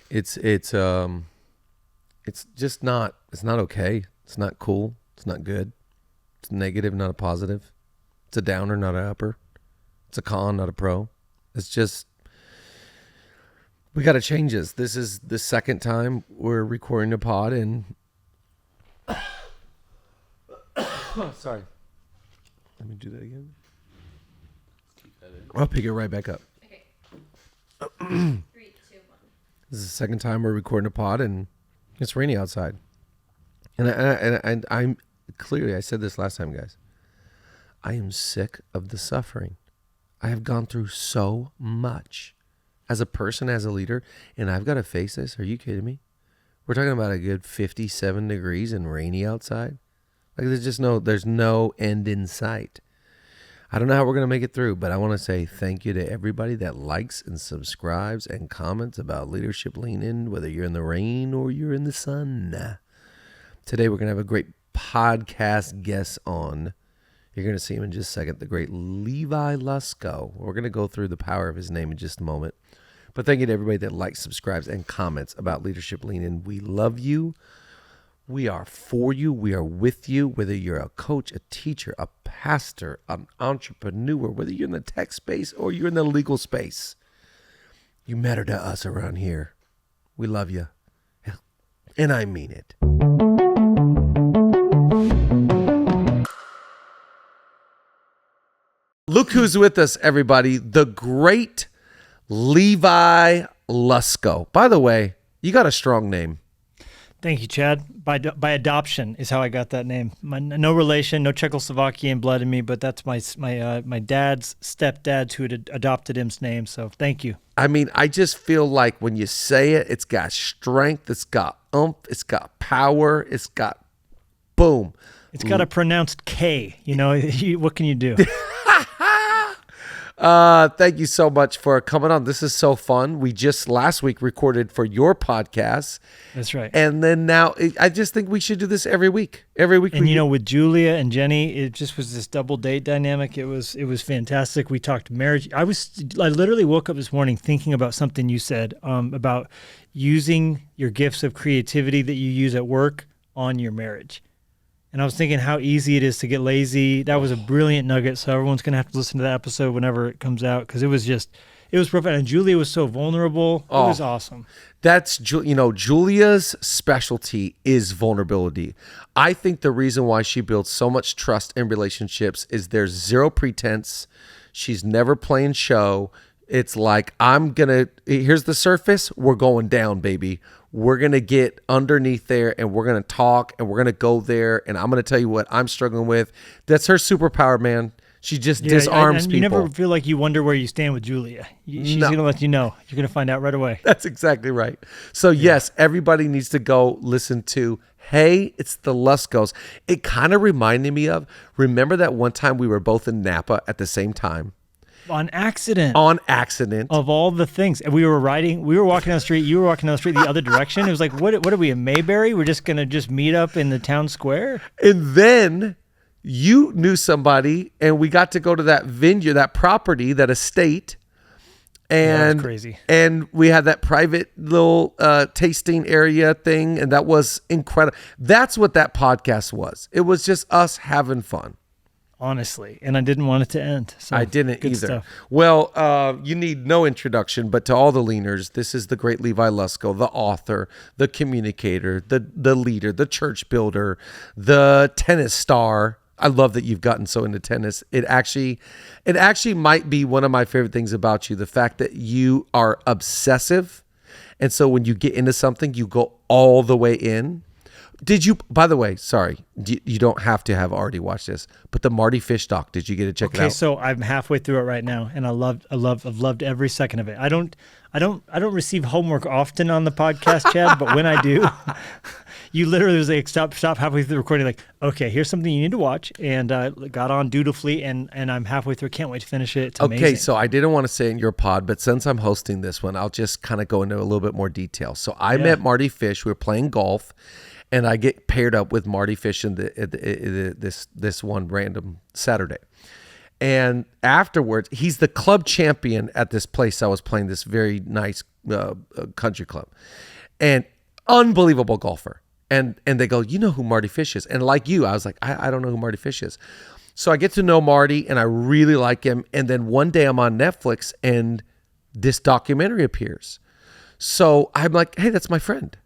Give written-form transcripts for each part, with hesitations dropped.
It's just not. It's not okay. It's not cool. It's not good. It's negative, not a positive. It's a downer, not an upper. It's a con, not a pro. It's just, we got to change this. This is the second time we're recording a pod, and sorry. Let me do that again. I'll pick it right back up. Okay. 3, 2, 1. This is the second time we're recording a pod, and it's rainy outside. And I'm clearly, I said this last time, guys. I am sick of the suffering. I have gone through so much as a person, as a leader, and I've got to face this. Are you kidding me? We're talking about a good 57 degrees and rainy outside. Like there's no end in sight. I don't know how we're going to make it through, but I want to say thank you to everybody that likes and subscribes and comments about Leadership Lean In, whether you're in the rain or you're in the sun. Today, we're going to have a great podcast guest on. You're going to see him in just a second, the great Levi Lusko. We're going to go through the power of his name in just a moment. But thank you to everybody that likes, subscribes, and comments about Leadership Lean In. We love you. We are for you. We are with you, whether you're a coach, a teacher, a pastor, an entrepreneur, whether you're in the tech space or you're in the legal space. You matter to us around here. We love you. And I mean it. Look who's with us, everybody. The great Levi Lusko. By the way, you got a strong name. Thank you, Chad. By adoption is how I got that name. No relation, no Czechoslovakian blood in me, but that's my dad's stepdad who had adopted him's name. So thank you. I mean, I just feel like when you say it, it's got strength, it's got oomph, it's got power, it's got boom. It's got a pronounced K. You know, what can you do? Thank you so much for coming on. This is so fun. We just last week recorded for your podcast. That's right. And then now I just think we should do this every week. Every week. And with Julia and Jenny, it just was this double date dynamic. It was fantastic. We talked marriage. I literally woke up this morning thinking about something you said about using your gifts of creativity that you use at work on your marriage. And I was thinking how easy it is to get lazy. That was a brilliant nugget. So everyone's going to have to listen to that episode whenever it comes out because it was profound. And Julia was so vulnerable. It was awesome. That's, Julia's specialty is vulnerability. I think the reason why she builds so much trust in relationships is there's zero pretense. She's never playing show. It's like, here's the surface. We're going down, baby. We're going to get underneath there and we're going to talk and we're going to go there. And I'm going to tell you what I'm struggling with. That's her superpower, man. She just disarms and people. You never feel like you wonder where you stand with Julia. She's going to let you know. You're going to find out right away. That's exactly right. So yes, everybody needs to go listen to, hey, it's the Luskos. It kind of reminded me of, remember that one time we were both in Napa at the same time? On accident. Of all the things. And we were walking down the street, you were walking down the street the other direction. It was like, what are we in Mayberry? We're just going to meet up in the town square? And then you knew somebody and we got to go to that vineyard, that property, that estate. And that was crazy. And we had that private little tasting area thing. And that was incredible. That's what that podcast was. It was just us having fun. Honestly, and I didn't want it to end. So I didn't either. Stuff. Well, you need no introduction, but to all the leaners, this is the great Levi Lusko, the author, the communicator, the leader, the church builder, the tennis star. I love that you've gotten so into tennis. It actually might be one of my favorite things about you, the fact that you are obsessive. And so when you get into something, you go all the way in. Did you, by the way, sorry, you don't have to have already watched this, but the Marty Fish doc, did you get to check it out? Okay, so I'm halfway through it right now, and I've loved every second of it. I don't receive homework often on the podcast, Chad, but when I do, you literally was like, stop halfway through the recording, like, okay, here's something you need to watch, and got on dutifully, and I'm halfway through. Can't wait to finish it. It's amazing. Okay, so I didn't want to say it in your pod, but since I'm hosting this one, I'll just kind of go into a little bit more detail. So I met Marty Fish. We were playing golf. And I get paired up with Marty Fish in this one random Saturday. And afterwards, he's the club champion at this place I was playing, this very nice country club, and unbelievable golfer. And they go, you know who Marty Fish is? And like you, I was like, I don't know who Marty Fish is. So I get to know Marty, and I really like him. And then one day I'm on Netflix, and this documentary appears. So I'm like, hey, that's my friend.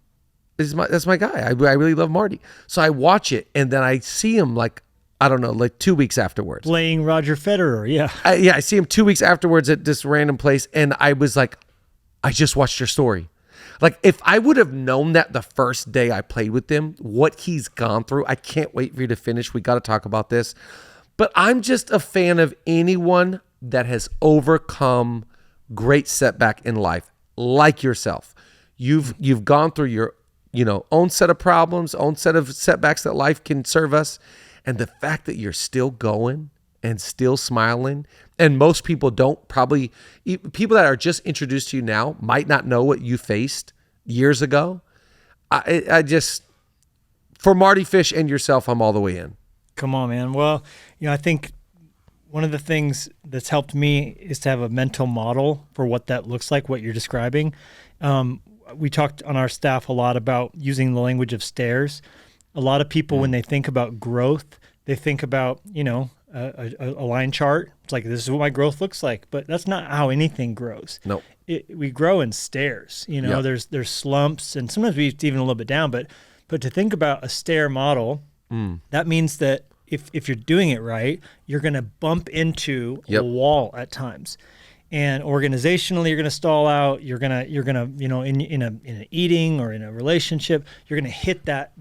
That's my guy. I really love Marty. So I watch it, and then I see him like, I don't know, like 2 weeks afterwards. Playing Roger Federer, yeah. I see him 2 weeks afterwards at this random place, and I was like, I just watched your story. Like, if I would have known that the first day I played with him, what he's gone through, I can't wait for you to finish. We got to talk about this. But I'm just a fan of anyone that has overcome great setback in life, like yourself. You've gone through your own set of problems, own set of setbacks that life can serve us. And the fact that you're still going and still smiling, and most people don't, probably people that are just introduced to you now might not know what you faced years ago. I just, for Marty Fish and yourself, I'm all the way in. Come on, man. Well, I think one of the things that's helped me is to have a mental model for what that looks like, what you're describing. We talked on our staff a lot about using the language of stairs. A lot of people, when they think about growth, they think about, a line chart. It's like, this is what my growth looks like, but that's not how anything grows. No, we grow in stairs. Yep. There's slumps, and sometimes we even a little bit down. But to think about a stair model, that means that if you're doing it right, you're going to bump into a wall at times. And organizationally, you're going to stall out. You're gonna, in an eating or in a relationship, you're going to hit that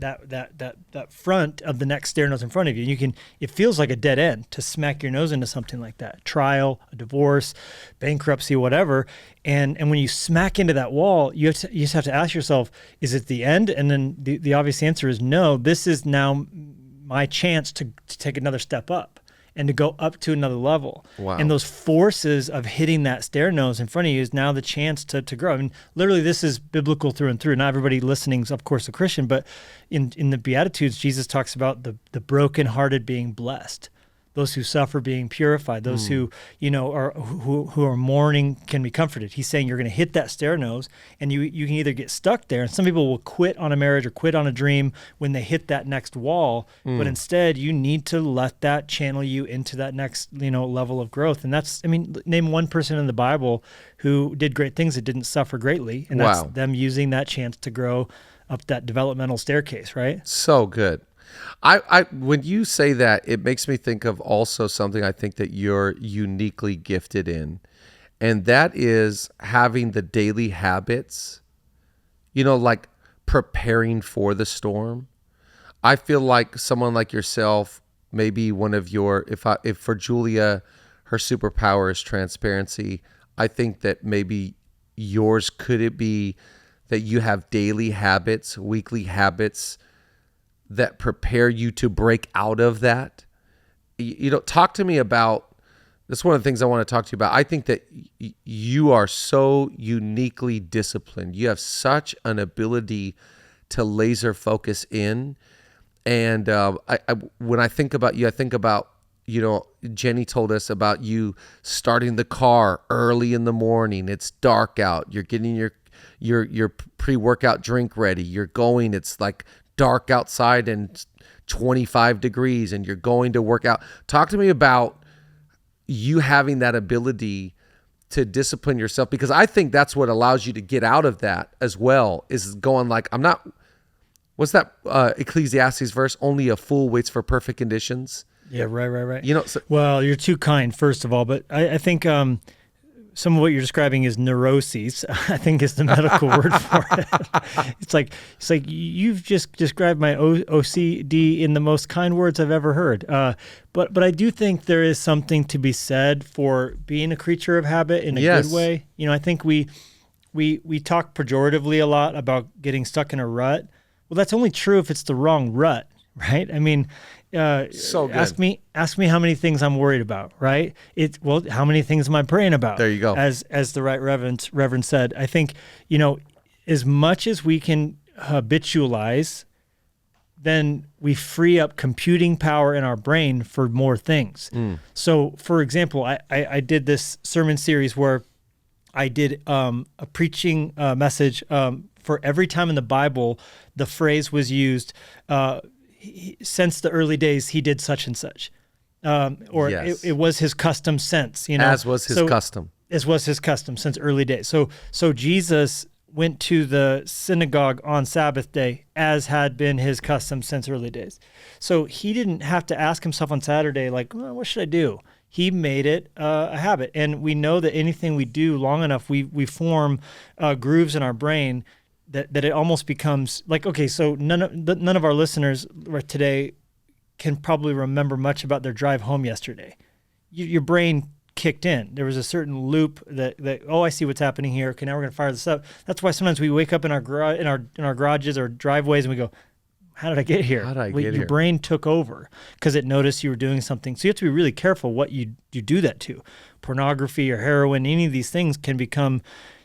front of the next stair nose in front of you. And it feels like a dead end to smack your nose into something like that. Trial, a divorce, bankruptcy, whatever. And when you smack into that wall, you just have to ask yourself, is it the end? And then the obvious answer is no. This is now my chance to take another step up and to go up to another level. Wow. And those forces of hitting that stair nose in front of you is now the chance to grow. I mean, literally, this is biblical through and through. Not everybody listening is, of course, a Christian, but in the Beatitudes, Jesus talks about the brokenhearted being blessed, those who suffer being purified, those who are mourning can be comforted. He's saying you're going to hit that stair nose, and you can either get stuck there, and some people will quit on a marriage or quit on a dream when they hit that next wall, but instead you need to let that channel you into that next level of growth. And that's, name one person in the Bible who did great things that didn't suffer greatly, and that's them using that chance to grow up that developmental staircase, right? So good. I when you say that, it makes me think of also something I think that you're uniquely gifted in, and that is having the daily habits, like preparing for the storm. I feel like someone like yourself, maybe one of your, if for Julia, her superpower is transparency, I think that maybe yours, could it be that you have daily habits, weekly habits that prepare you to break out of that? Talk to me about, that's one of the things I want to talk to you about. I think that you are so uniquely disciplined. You have such an ability to laser focus in. And when I think about you, I think about, Jenny told us about you starting the car early in the morning. It's dark out. You're getting your pre-workout drink ready. You're going, it's like dark outside and 25 degrees, and you're going to work out. Talk to me about you having that ability to discipline yourself, because I think that's what allows you to get out of that as well, is going like, what's that Ecclesiastes verse? Only a fool waits for perfect conditions. Yeah, right. Well, you're too kind, first of all, but I think some of what you're describing is neuroses, I think is the medical word for it. It's like you've just described my OCD in the most kind words I've ever heard. But I do think there is something to be said for being a creature of habit in a good way. I think we talk pejoratively a lot about getting stuck in a rut. Well, that's only true if it's the wrong rut, right? So good. Ask me how many things I'm worried about, right? How many things am I praying about? There you go. As the right reverend said, I think, as much as we can habitualize then we free up computing power in our brain for more things. So, for example, I did this sermon series where I did a preaching message for every time in the Bible the phrase was used, since the early days he did such and such. Or Yes. it was his custom since, you know. As was his custom. As was his custom since early days. So Jesus went to the synagogue on Sabbath day as had been his custom since early days. So he didn't have to ask himself on Saturday, like, well, what should I do? He made it a habit. And we know that anything we do long enough, we form grooves in our brain that it almost becomes like, okay, so none of our listeners today can probably remember much about their drive home yesterday. Your brain kicked in. There was a certain loop that I see what's happening here. Okay, now we're going to fire this up. That's why sometimes we wake up in our garages or driveways and we go, how did I get here? How did I get here? Your brain took over because it noticed you were doing something. So you have to be really careful what you do that to. Pornography or heroin, any of these things can become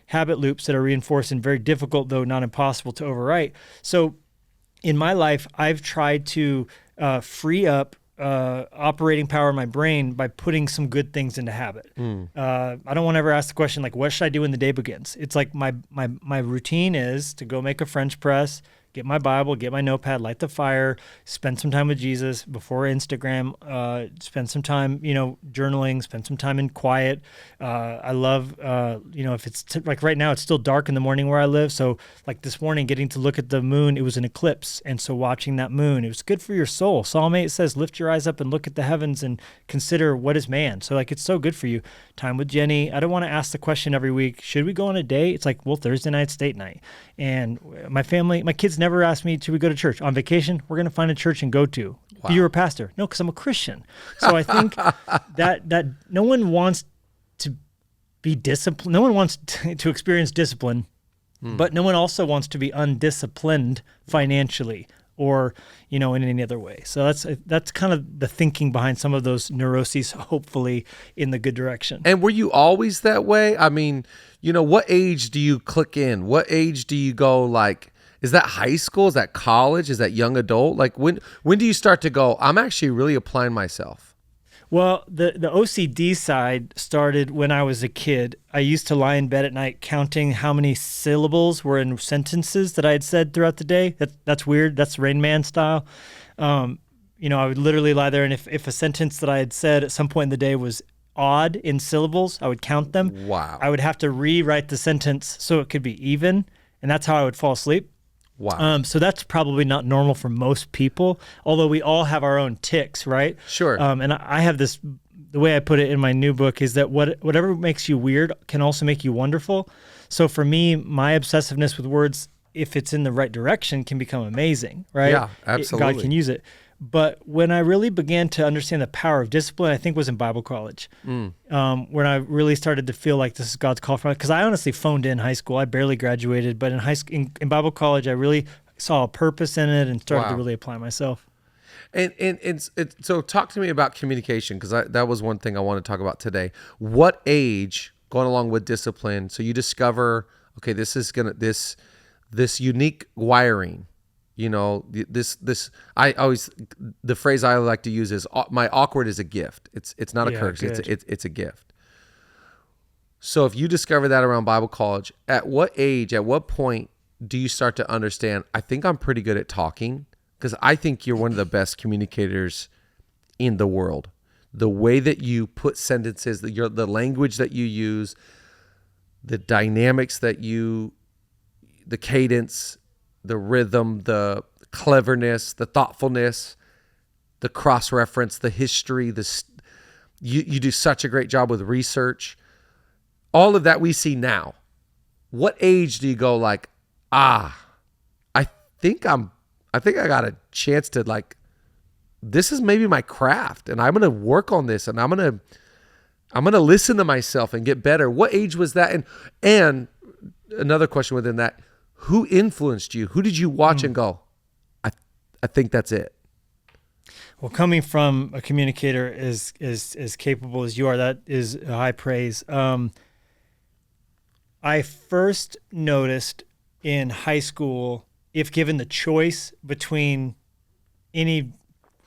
habit loops that are reinforced and very difficult, though not impossible, to overwrite. So in my life, I've tried to free up operating power in my brain by putting some good things into habit. I don't want to ever ask the question, like, what should I do when the day begins? It's like my routine is to go make a French press, get my Bible, get my notepad, light the fire, spend some time with Jesus before Instagram, spend some time, journaling, spend some time in quiet. I love, if it's like right now, it's still dark in the morning where I live. So like this morning, getting to look at the moon, it was an eclipse. And so watching that moon, it was good for your soul. Psalm 8 says, lift your eyes up and look at the heavens and consider what is man. So like, it's so good for you. Time with Jenny. I don't want to ask the question every week, should we go on a date? It's like, well, Thursday night's date night. And my kids never asked me, should we go to church? On vacation, we're going to find a church and go to. Wow. You're a pastor. No, because I'm a Christian. So I think that no one wants to be disciplined. No one wants to experience discipline, but no one also wants to be undisciplined financially or, in any other way. So that's kind of the thinking behind some of those neuroses, hopefully in the good direction. And were you always that way? I mean, what age do you click in? What age do you go like, is that high school? Is that college? Is that young adult? Like when do you start to go, I'm actually really applying myself? Well, the OCD side started when I was a kid. I used to lie in bed at night counting how many syllables were in sentences that I had said throughout the day. That's weird. That's Rain Man style. I would literally lie there, and if a sentence that I had said at some point in the day was odd in syllables, I would count them. Wow. I would have to rewrite the sentence so it could be even, and that's how I would fall asleep. Wow. So that's probably not normal for most people, although we all have our own tics, right? Sure. And I have this, the way I put it in my new book is that whatever makes you weird can also make you wonderful. So for me, my obsessiveness with words, if it's in the right direction, can become amazing, right? Yeah, absolutely. God can use it. But when I really began to understand the power of discipline, I think was in Bible college, when I really started to feel like this is God's call for me. Because I honestly phoned in high school. I barely graduated, but in Bible college, I really saw a purpose in it and started to really apply myself. And so talk to me about communication, because that was one thing I want to talk about today. What age, going along with discipline, so you discover, okay, this unique wiring. The phrase I like to use is my awkward is a gift. It's not a curse. It's a gift. So if you discover that around Bible college, at what age, at what point do you start to understand, I think I'm pretty good at talking, because I think you're one of the best communicators in the world. The way that you put sentences, the language that you use, the dynamics the cadence, the rhythm, the cleverness, the thoughtfulness, the cross-reference, the history, you do such a great job with research. All of that we see now. What age do you go like, I think I got a chance to, like, this is maybe my craft and I'm going to work on this and I'm going to listen to myself and get better. What age was that? And another question within that, who influenced you? Who did you watch and go, I think that's it? Well, coming from a communicator as capable as you are, that is a high praise. I first noticed in high school, if given the choice between any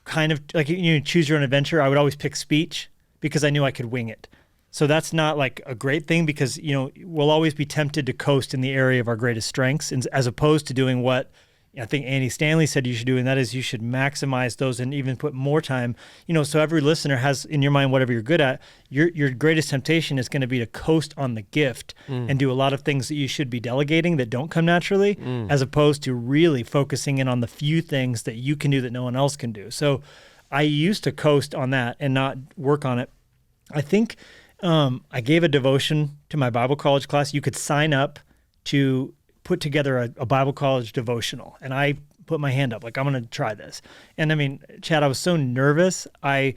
kind of like choose your own adventure, I would always pick speech because I knew I could wing it. So that's not like a great thing because, we'll always be tempted to coast in the area of our greatest strengths as opposed to doing what I think Andy Stanley said you should do, and that is you should maximize those and even put more time. So every listener has in your mind whatever you're good at. Your greatest temptation is going to be to coast on the gift and do a lot of things that you should be delegating that don't come naturally, as opposed to really focusing in on the few things that you can do that no one else can do. So I used to coast on that and not work on it. I think I gave a devotion to my Bible college class. You could sign up to put together a Bible college devotional. And I put my hand up, like, I'm going to try this. And I mean, Chad, I was so nervous. I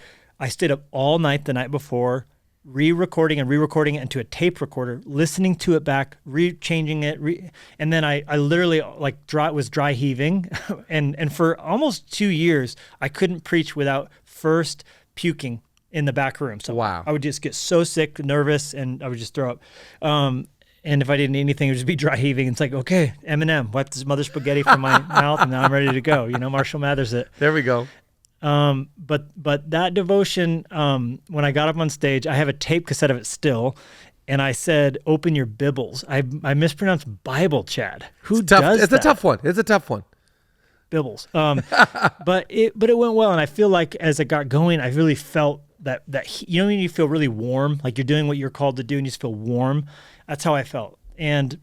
stayed up all night the night before, re-recording it into a tape recorder, listening to it back, changing it. And then I literally was dry heaving. and for almost 2 years, I couldn't preach without first puking in the back room. So wow. I would just get so sick, nervous, and I would just throw up. And if I didn't eat anything, it would just be dry heaving. It's like, okay, Eminem, wipe this mother spaghetti from my mouth, and now I'm ready to go. Marshall Mathers it. There we go. But that devotion, when I got up on stage, I have a tape cassette of it still, and I said, "Open your Bibbles." I mispronounced Bible, Chad. Who does that? It's a tough one. It's a tough one. Bibbles. But it went well, and I feel like as it got going, I really felt that when you feel really warm, like you're doing what you're called to do, and you just feel warm. That's how I felt. And,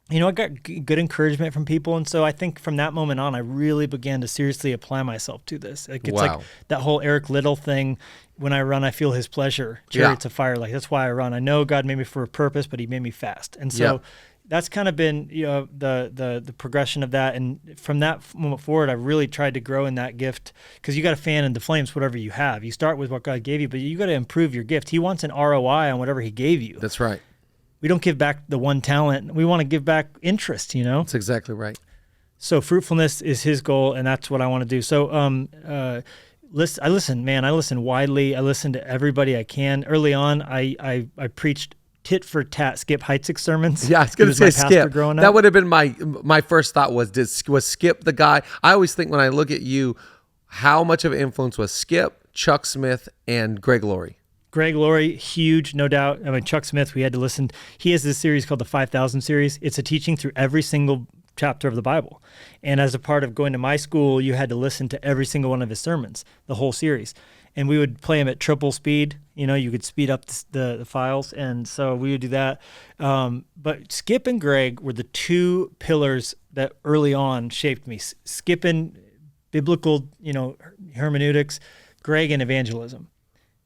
I got good encouragement from people. And so I think from that moment on, I really began to seriously apply myself to this. It's like that whole Eric Liddell thing. When I run, I feel his pleasure. Chariots of fire. Like, that's why I run. I know God made me for a purpose, but he made me fast. And so that's kind of been, the progression of that. And from that moment forward, I really tried to grow in that gift, because you got to fan into flames whatever you have. You start with what God gave you, but you got to improve your gift. He wants an ROI on whatever he gave you. That's right. We don't give back the one talent. We want to give back interest, That's exactly right. So fruitfulness is his goal, and that's what I want to do. So I listen widely. I listen to everybody I can. Early on, I preached tit for tat Skip Heitzig sermons. Yeah, I was going to say Skip. Growing up. That would have been my first thought was Skip the guy? I always think when I look at you, how much of an influence was Skip, Chuck Smith, and Greg Laurie? Greg Laurie, huge, no doubt. I mean, Chuck Smith, we had to listen. He has this series called the 5,000 series. It's a teaching through every single chapter of the Bible. And as a part of going to my school, you had to listen to every single one of his sermons, the whole series. And we would play them at triple speed. You could speed up the files. And so we would do that. But Skip and Greg were the two pillars that early on shaped me. Skip in biblical, hermeneutics, Greg in evangelism.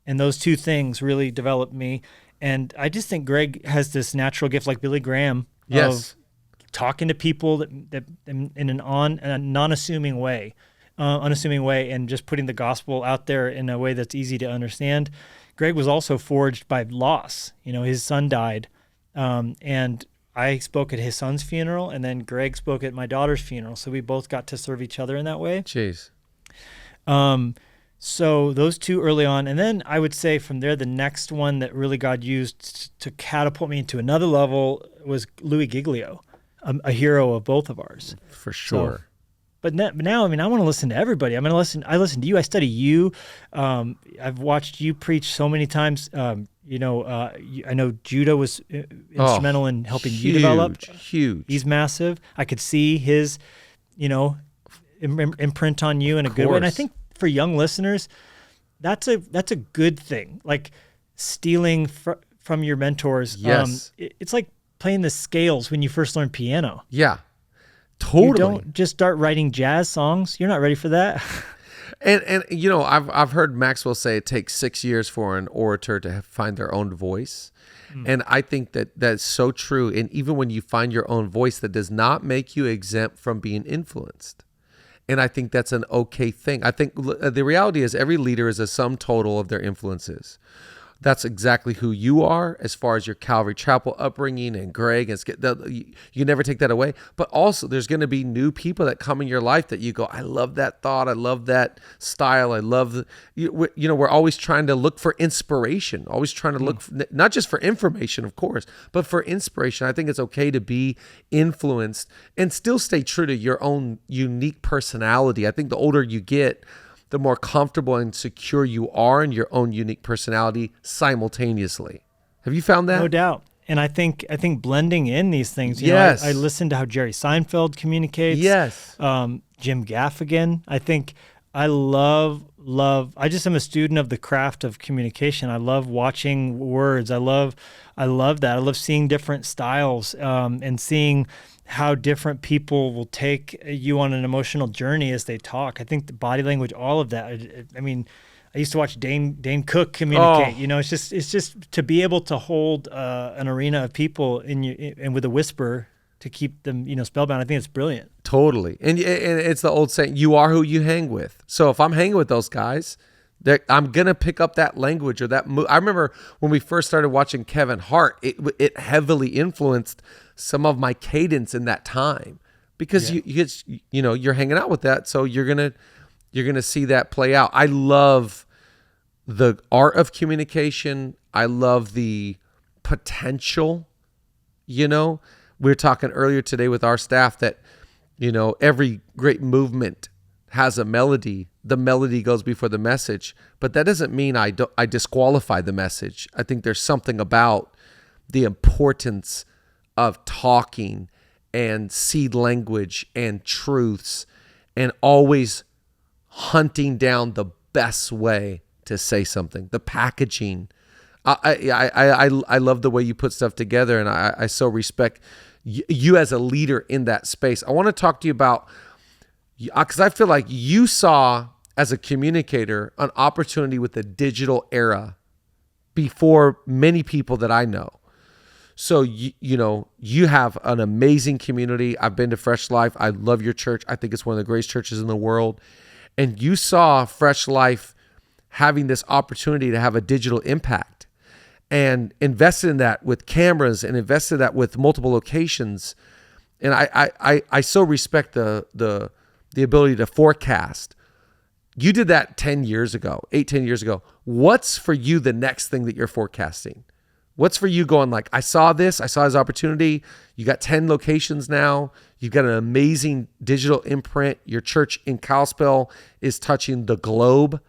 And those two things really developed me. And I just think Greg has this natural gift, like Billy Graham, of talking to people that in a non-assuming way, and just putting the gospel out there in a way that's easy to understand. Greg was also forged by loss. His son died, and I spoke at his son's funeral, and then Greg spoke at my daughter's funeral. So we both got to serve each other in that way. Jeez. So those two early on, and then I would say from there, the next one that really God used to catapult me into another level was Louis Giglio, a hero of both of ours. For sure. So, but now, I want to listen to everybody. I listen to you. I study you. I've watched you preach so many times. I know Judah was instrumental in helping you develop. Huge. He's massive. I could see his, imprint on you in a good way. And I think for young listeners, that's a good thing. Like stealing from your mentors. Yes. It's like playing the scales when you first learn piano. Yeah, totally. You don't just start writing jazz songs. You're not ready for that. And I've heard Maxwell say it takes 6 years for an orator to find their own voice. And I think that's so true. And even when you find your own voice, that does not make you exempt from being influenced. And I think that's an okay thing. I think the reality is every leader is a sum total of their influences. that's exactly who you are as far as your Calvary Chapel upbringing and Greg. You never take that away. But also there's going to be new people that come in your life that you go, I love that thought. I love that style. I love, we're always trying to look for inspiration, always trying to look, not just for information, of course, but for inspiration. I think it's okay to be influenced and still stay true to your own unique personality. I think the older you get, the more comfortable and secure you are in your own unique personality simultaneously. Have you found that? No doubt. And I think blending in these things, yes. I listened to how Jerry Seinfeld communicates. Yes. Jim Gaffigan. I think I love, I just am a student of the craft of communication. I love watching words. I love that. I love seeing different styles, and seeing how different people will take you on an emotional journey as they talk. I think the body language, all of that. I mean, I used to watch Dane Cook communicate. Oh. It's just to be able to hold an arena of people and with a whisper to keep them, spellbound. I think it's brilliant. Totally. And it's the old saying, you are who you hang with. So if I'm hanging with those guys, I'm going to pick up that language or that I remember when we first started watching Kevin Hart, it heavily influenced some of my cadence in that time because you're hanging out with that. So you're going to see that play out. I love the art of communication. I love the potential. We were talking earlier today with our staff that, every great movement has a melody. The melody goes before the message, but that doesn't mean I disqualify the message. I think there's something about the importance of talking and seed language and truths and always hunting down the best way to say something. The packaging. I love the way you put stuff together, and I so respect you as a leader in that space. I want to talk to you about, because I feel like you saw as a communicator an opportunity with the digital era before many people that I know. So, you have an amazing community. I've been to Fresh Life. I love your church. I think it's one of the greatest churches in the world. And you saw Fresh Life having this opportunity to have a digital impact and invested in that with cameras and invested in that with multiple locations. And I so respect the ability to forecast. You did that 10 years ago, 10 years ago. What's for you the next thing that you're forecasting? What's for you going like, I saw this opportunity. You got 10 locations now. You've got an amazing digital imprint. Your church in Kalispell is touching the globe.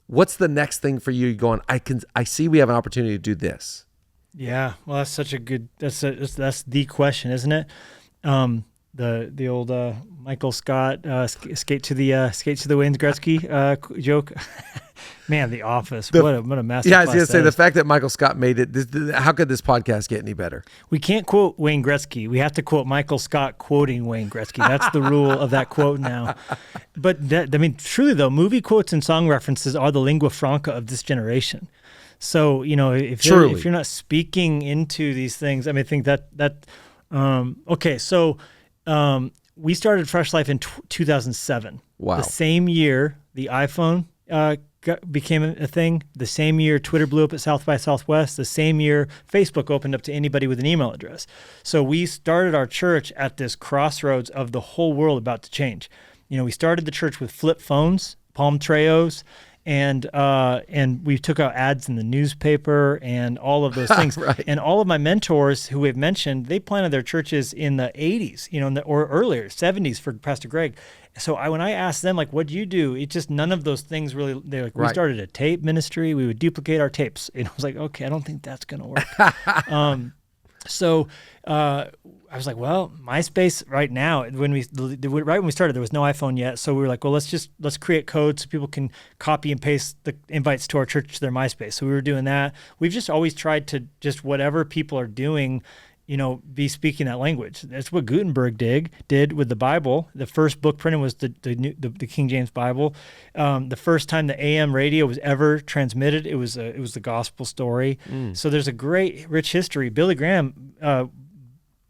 What's the next thing for you going, I see we have an opportunity to do this? Yeah. Well, that's such a good, that's the question, isn't it? The old Michael Scott skate to the Wayne Gretzky joke. Man, The Office. What a masterclass. Yeah, I was going to say, the fact that Michael Scott made it, how could this podcast get any better? We can't quote Wayne Gretzky. We have to quote Michael Scott quoting Wayne Gretzky. That's the rule of that quote now. But truly though, movie quotes and song references are the lingua franca of this generation. So, if you're not speaking into these things, I think okay. So, we started Fresh Life in 2007. Wow. The same year the iPhone became a thing, the same year Twitter blew up at South by Southwest, the same year Facebook opened up to anybody with an email address. So we started our church at this crossroads of the whole world about to change. We started the church with flip phones, Palm Treos, and we took out ads in the newspaper and all of those things. Right. And all of my mentors who we've mentioned, they planted their churches in the 80s, or earlier, 70s for Pastor Greg. So when I asked them, like, what do you do? It's just none of those things really, they're like, we started a tape ministry. We would duplicate our tapes. And I was like, okay, I don't think that's going to work. So I was like, well, MySpace right now, right when we started, there was no iPhone yet. So we were like, well, let's create code so people can copy and paste the invites to our church to their MySpace. So we were doing that. We've just always tried to just whatever people are doing, be speaking that language. That's what Gutenberg did with the Bible. The first book printed was the King James Bible. The first time the AM radio was ever transmitted, it was the gospel story. So there's a great, rich history. Billy Graham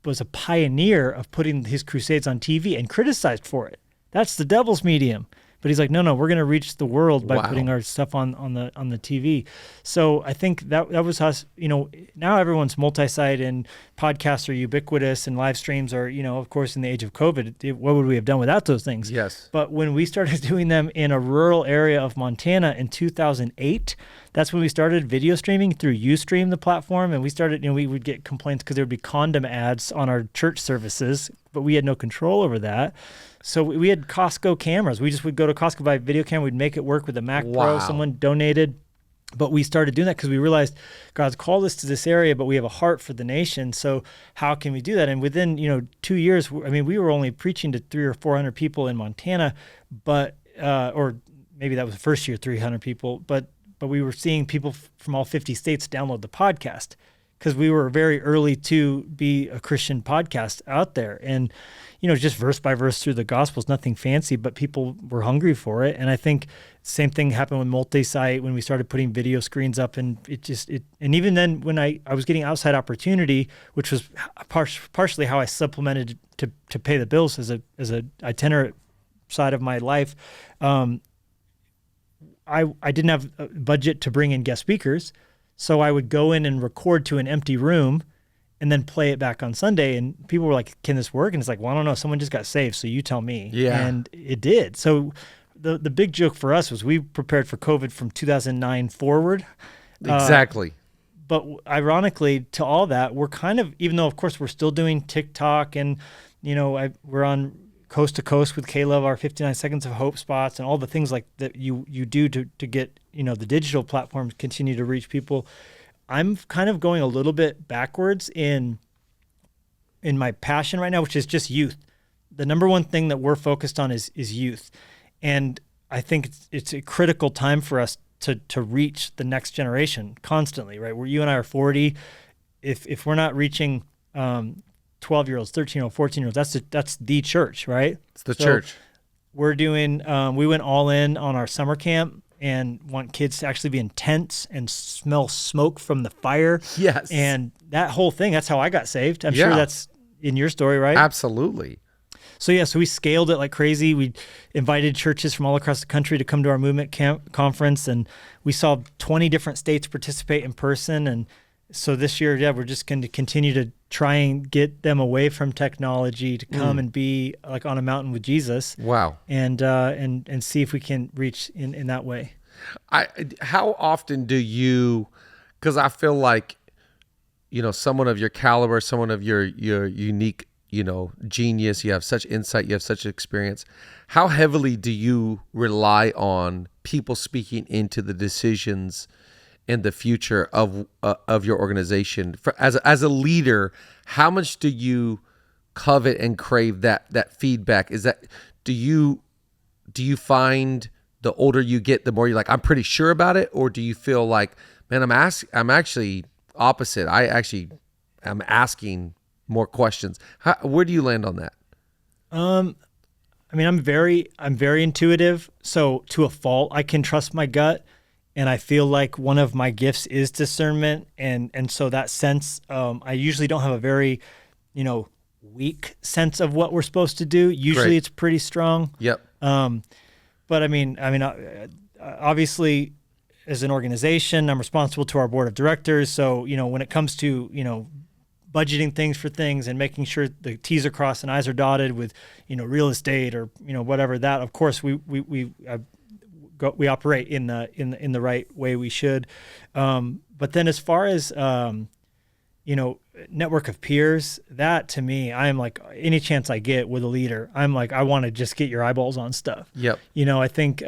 was a pioneer of putting his crusades on TV and criticized for it. That's the devil's medium. But he's like, no, we're going to reach the world by Wow. putting our stuff on the TV. So I think that was us. Now everyone's multi-site and podcasts are ubiquitous and live streams are, of course, in the age of COVID, what would we have done without those things? Yes. But when we started doing them in a rural area of Montana in 2008, that's when we started video streaming through Ustream, the platform. And we started, we would get complaints because there would be condom ads on our church services, but we had no control over that. So we had Costco cameras. We just would go to Costco, buy a video camera. We'd make it work with a Mac Pro. Someone donated. But we started doing that because we realized God's called us to this area, but we have a heart for the nation. So how can we do that? And within 2 years, we were only preaching to 300 or 400 people in Montana, but or maybe that was the first year, 300 people. But we were seeing people from all 50 states download the podcast because we were very early to be a Christian podcast out there. And just verse by verse through the Gospels, nothing fancy, but people were hungry for it. And I think same thing happened with multi-site when we started putting video screens up, and and even then when I was getting outside opportunity, which was partially how I supplemented to pay the bills as a itinerant side of my life. I didn't have a budget to bring in guest speakers, so I would go in and record to an empty room and then play it back on Sunday. And people were like, can this work? And it's like, well, I don't know. Someone just got saved, so you tell me. Yeah. And it did. So the big joke for us was we prepared for COVID from 2009 forward. Exactly. But ironically, to all that, we're kind of, even though, of course, we're still doing TikTok and, we're on Coast to Coast with Caleb, our 59 Seconds of Hope spots and all the things like that you do to get, the digital platforms continue to reach people. I'm kind of going a little bit backwards in my passion right now, which is just youth. The number one thing that we're focused on is youth. And I think it's a critical time for us to reach the next generation constantly, right? Where you and I are 40. If we're not reaching 12-year-olds, 13-year-olds, 14-year-olds, that's the church, right? It's the church. We're doing, we went all in on our summer camp and want kids to actually be in tents and smell smoke from the fire. Yes. And that whole thing, that's how I got saved. I'm sure that's in your story, right? Absolutely. So we scaled it like crazy. We invited churches from all across the country to come to our movement conference, and we saw 20 different states participate in person. And so this year, we're just going to continue to try and get them away from technology to come and be like on a mountain with Jesus. Wow. And see if we can reach in that way. How often do you, because I feel like, someone of your caliber, someone of your unique, genius, you have such insight, you have such experience. How heavily do you rely on people speaking into the decisions in the future of your organization? As a leader, how much do you covet and crave that feedback? Do you find the older you get, the more you're like, I'm pretty sure about it, or do you feel like, man, I'm actually opposite. I'm asking more questions. Where do you land on that? I'm very intuitive. So to a fault, I can trust my gut. And I feel like one of my gifts is discernment. And so that sense, I usually don't have a very, weak sense of what we're supposed to do. Usually It's pretty strong. Yep. But obviously as an organization, I'm responsible to our board of directors. So, when it comes to, budgeting things for things and making sure the T's are crossed and I's are dotted with, real estate or, whatever that, of course, we operate in the right way we should. But then as far as, network of peers, that to me, I'm like, any chance I get with a leader, I'm like, I want to just get your eyeballs on stuff. Yep. I think,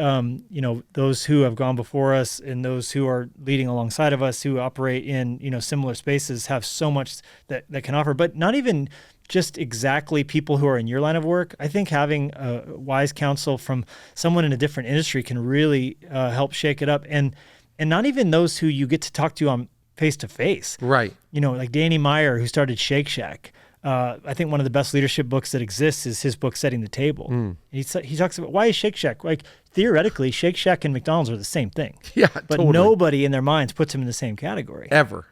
those who have gone before us and those who are leading alongside of us who operate in, similar spaces have so much that can offer, but not even just exactly people who are in your line of work. I think having wise counsel from someone in a different industry can really help shake it up. And not even those who you get to talk to on face-to-face. Right. Like Danny Meyer, who started Shake Shack. I think one of the best leadership books that exists is his book, Setting the Table. He talks about, why is Shake Shack? Like, theoretically, Shake Shack and McDonald's are the same thing. Yeah, but totally. Nobody in their minds puts them in the same category. Ever.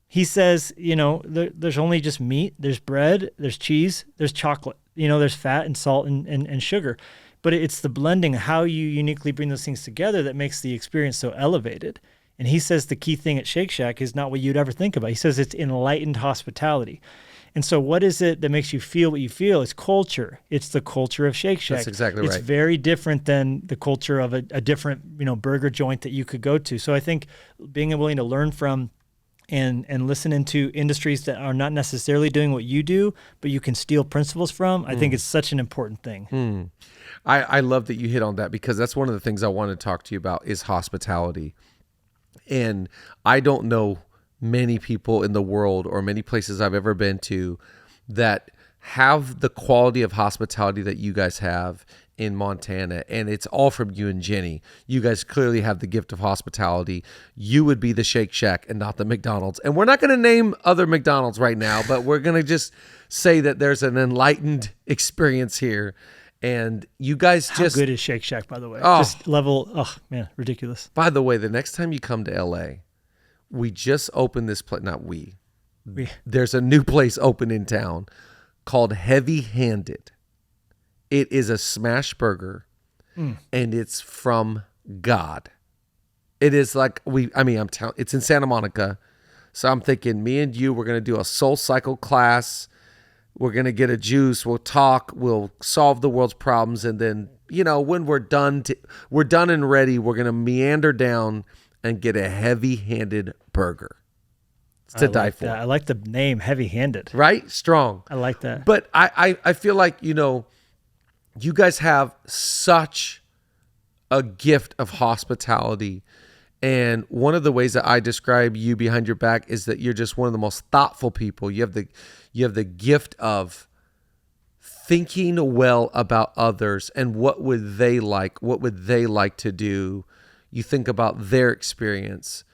He says, there's only just meat, there's bread, there's cheese, there's chocolate, there's fat and salt and sugar. but it's the blending, how you uniquely bring those things together that makes the experience so elevated. And he says the key thing at Shake Shack is not what you'd ever think about. He says it's enlightened hospitality. And so what is it that makes you feel what you feel? It's culture. It's the culture of Shake Shack. That's exactly right. It's very different than the culture of a different, burger joint that you could go to. So I think being willing to learn from and listen into industries that are not necessarily doing what you do, but you can steal principles from, I think it's such an important thing. I love that you hit on that, because that's one of the things I want to talk to you about is hospitality. And I don't know many people in the world or many places I've ever been to that have the quality of hospitality that you guys have in Montana. And it's all from you and Jenny. You guys clearly have the gift of hospitality. You would be the Shake Shack and not the McDonald's. And we're not going to name other McDonald's right now, but we're going to just say that there's an enlightened experience here. And you guys How good is Shake Shack, by the way? Just level, ridiculous. By the way, the next time you come to LA, we just opened this place, there's a new place open in town called Heavy Handed. It is a smash burger, and it's from God. It is like, it's in Santa Monica. So I'm thinking me and you, we're going to do a soul cycle class. We're going to get a juice. We'll talk. We'll solve the world's problems. And then, when we're done and ready, we're going to meander down and get a heavy-handed burger. It's to die for. I like the name, heavy-handed. Right? Strong. I like that. But I feel like, you guys have such a gift of hospitality. And one of the ways that I describe you behind your back is that you're just one of the most thoughtful people. You have the gift of thinking well about others and what would they like to do. You think about their experience.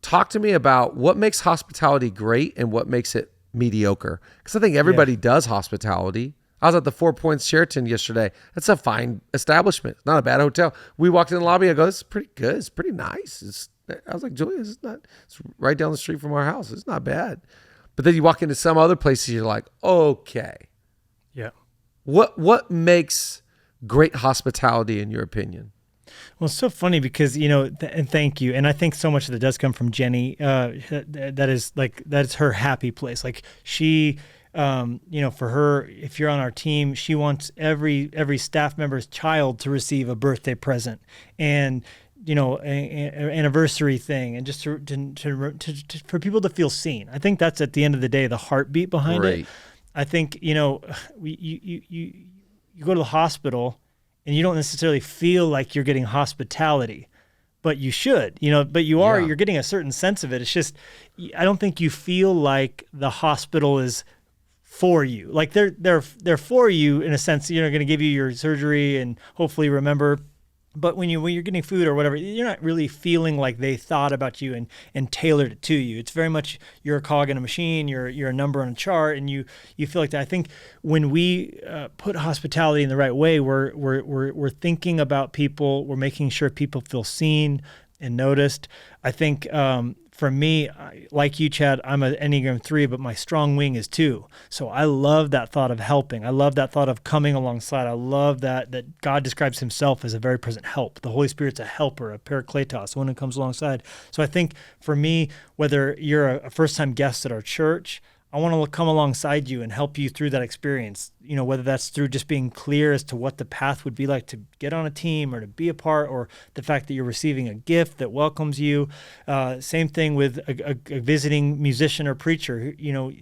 Talk to me about what makes hospitality great and what makes it mediocre. Because I think everybody does hospitality. I was at the 4 Points Sheraton yesterday. That's a fine establishment. It's not a bad hotel. We walked in the lobby. I go, this is pretty good. It's pretty nice. I was like, Julia, it's right down the street from our house. It's not bad. But then you walk into some other places, you're like, okay. Yeah. What makes great hospitality in your opinion? Well, it's so funny because, and thank you. And I think so much of that does come from Jenny. That is her happy place. Like she, for her, if you're on our team, she wants every staff member's child to receive a birthday present and, an anniversary thing, and just for people to feel seen. I think that's at the end of the day, the heartbeat behind it. I think, you go to the hospital and you don't necessarily feel like you're getting hospitality, but you should, but you're getting a certain sense of it. It's just, I don't think you feel like the hospital is for you. Like they're for you in a sense, going to give you your surgery and hopefully remember. But when you're getting food or whatever, you're not really feeling like they thought about you and tailored it to you. It's very much you're a cog in a machine, you're a number on a chart, and you feel like that. I think when we put hospitality in the right way, we're thinking about people, we're making sure people feel seen and noticed. I think for me, like you, Chad, I'm an Enneagram 3, but my strong wing is 2. So I love that thought of helping. I love that thought of coming alongside. I love that God describes himself as a very present help. The Holy Spirit's a helper, a parakletos, one who comes alongside. So I think for me, whether you're a first-time guest at our church, I want to come alongside you and help you through that experience, whether that's through just being clear as to what the path would be like to get on a team or to be a part, or the fact that you're receiving a gift that welcomes you. Same thing with a visiting musician or preacher.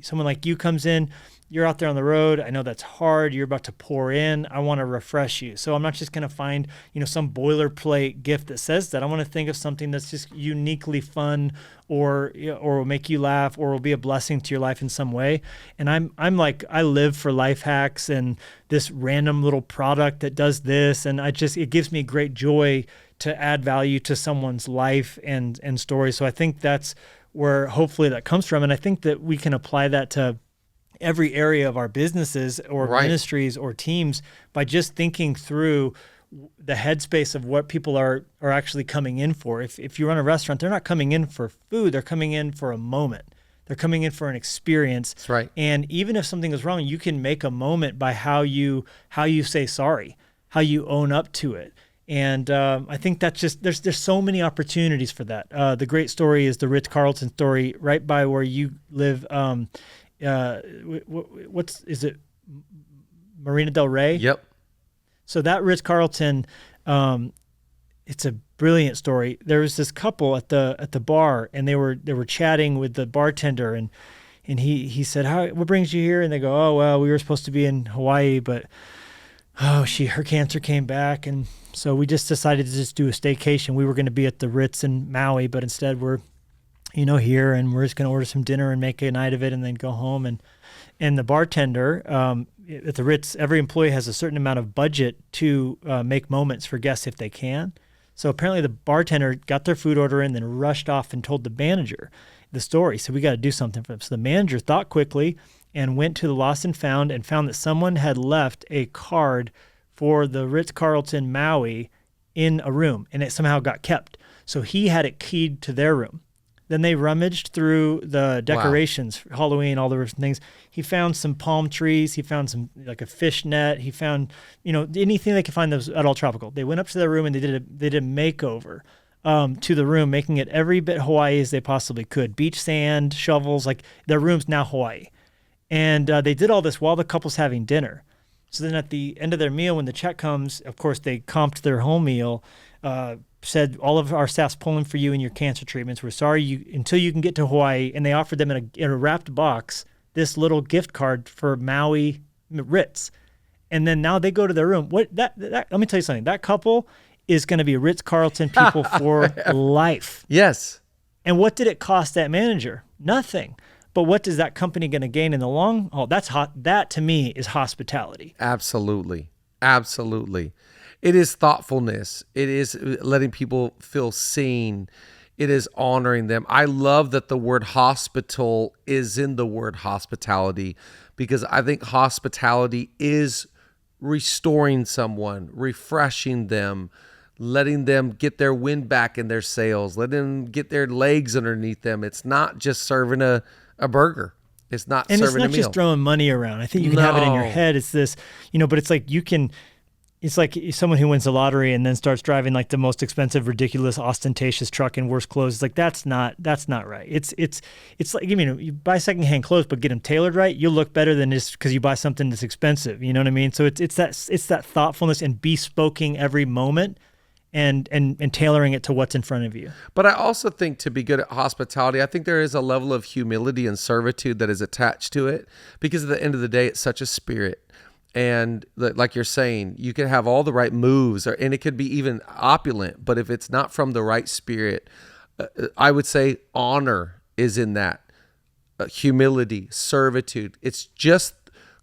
Someone like you comes in, you're out there on the road. I know that's hard. You're about to pour in. I want to refresh you. So I'm not just going to find, some boilerplate gift that says that. I want to think of something that's just uniquely fun or will make you laugh or will be a blessing to your life in some way. And I'm like, I live for life hacks and this random little product that does this. And it gives me great joy to add value to someone's life and story. So I think that's where hopefully that comes from. And I think that we can apply that to every area of our businesses or ministries or teams by just thinking through the headspace of what people are actually coming in for. If you run a restaurant, they're not coming in for food, they're coming in for a moment. They're coming in for an experience. That's right. And even if something is wrong, you can make a moment by how you say sorry. how you own up to it. And I think that's just there's so many opportunities for that. The great story is the Ritz-Carlton story right by where you live. Is it Marina Del Rey? Yep. So that Ritz-Carlton, it's a brilliant story. There was this couple at the bar, and they were chatting with the bartender, and he said, what brings you here? And they go, oh, well, we were supposed to be in Hawaii, but her cancer came back, and so we just decided to just do a staycation. We were going to be at the Ritz in Maui, but instead we're, here, and we're just going to order some dinner and make a night of it, and then go home. And the bartender at the Ritz, every employee has a certain amount of budget to make moments for guests if they can. So apparently the bartender got their food order in, then rushed off and told the manager the story. So we got to do something for them. So the manager thought quickly and went to the Lost and found that someone had left a card for the Ritz-Carlton Maui in a room, and it somehow got kept. So he had it keyed to their room. Then they rummaged through the decorations, for Halloween, all the things. He found some palm trees. He found some, like a fish net. He found, anything they could find that was at all tropical. They went up to their room and they did a makeover to the room, making it every bit Hawaii as they possibly could. Beach sand, shovels, like their room's now Hawaii. And they did all this while the couple's having dinner. So then at the end of their meal, when the check comes, of course, they comped their whole meal, said, all of our staff's pulling for you in your cancer treatments. We're sorry until you can get to Hawaii. And they offered them in a wrapped box this little gift card for Maui Ritz. And then now they go to their room. Let me tell you something. That couple is going to be Ritz-Carlton people for life. Yes. And what did it cost that manager? Nothing. But what is that company going to gain in the long haul? That to me is hospitality. Absolutely. Absolutely. It is thoughtfulness. It is letting people feel seen. It is honoring them. I love that the word hospital is in the word hospitality, because I think hospitality is restoring someone, refreshing them, letting them get their wind back in their sails, letting them get their legs underneath them. It's not just serving a burger. It's not serving a meal. And it's not just throwing money around. I think you can have it in your head. It's this, but it's like it's like someone who wins the lottery and then starts driving like the most expensive, ridiculous, ostentatious truck in worst clothes. It's like, that's not right. It's like, you buy secondhand clothes, but get them tailored right. You'll look better than just because you buy something that's expensive. You know what I mean? So it's that thoughtfulness and bespoking every moment and tailoring it to what's in front of you. But I also think to be good at hospitality, I think there is a level of humility and servitude that is attached to it, because at the end of the day, it's such a spirit. And like you're saying, you can have all the right moves, and it could be even opulent, but if it's not from the right spirit, I would say honor is in that. Humility, servitude. It's just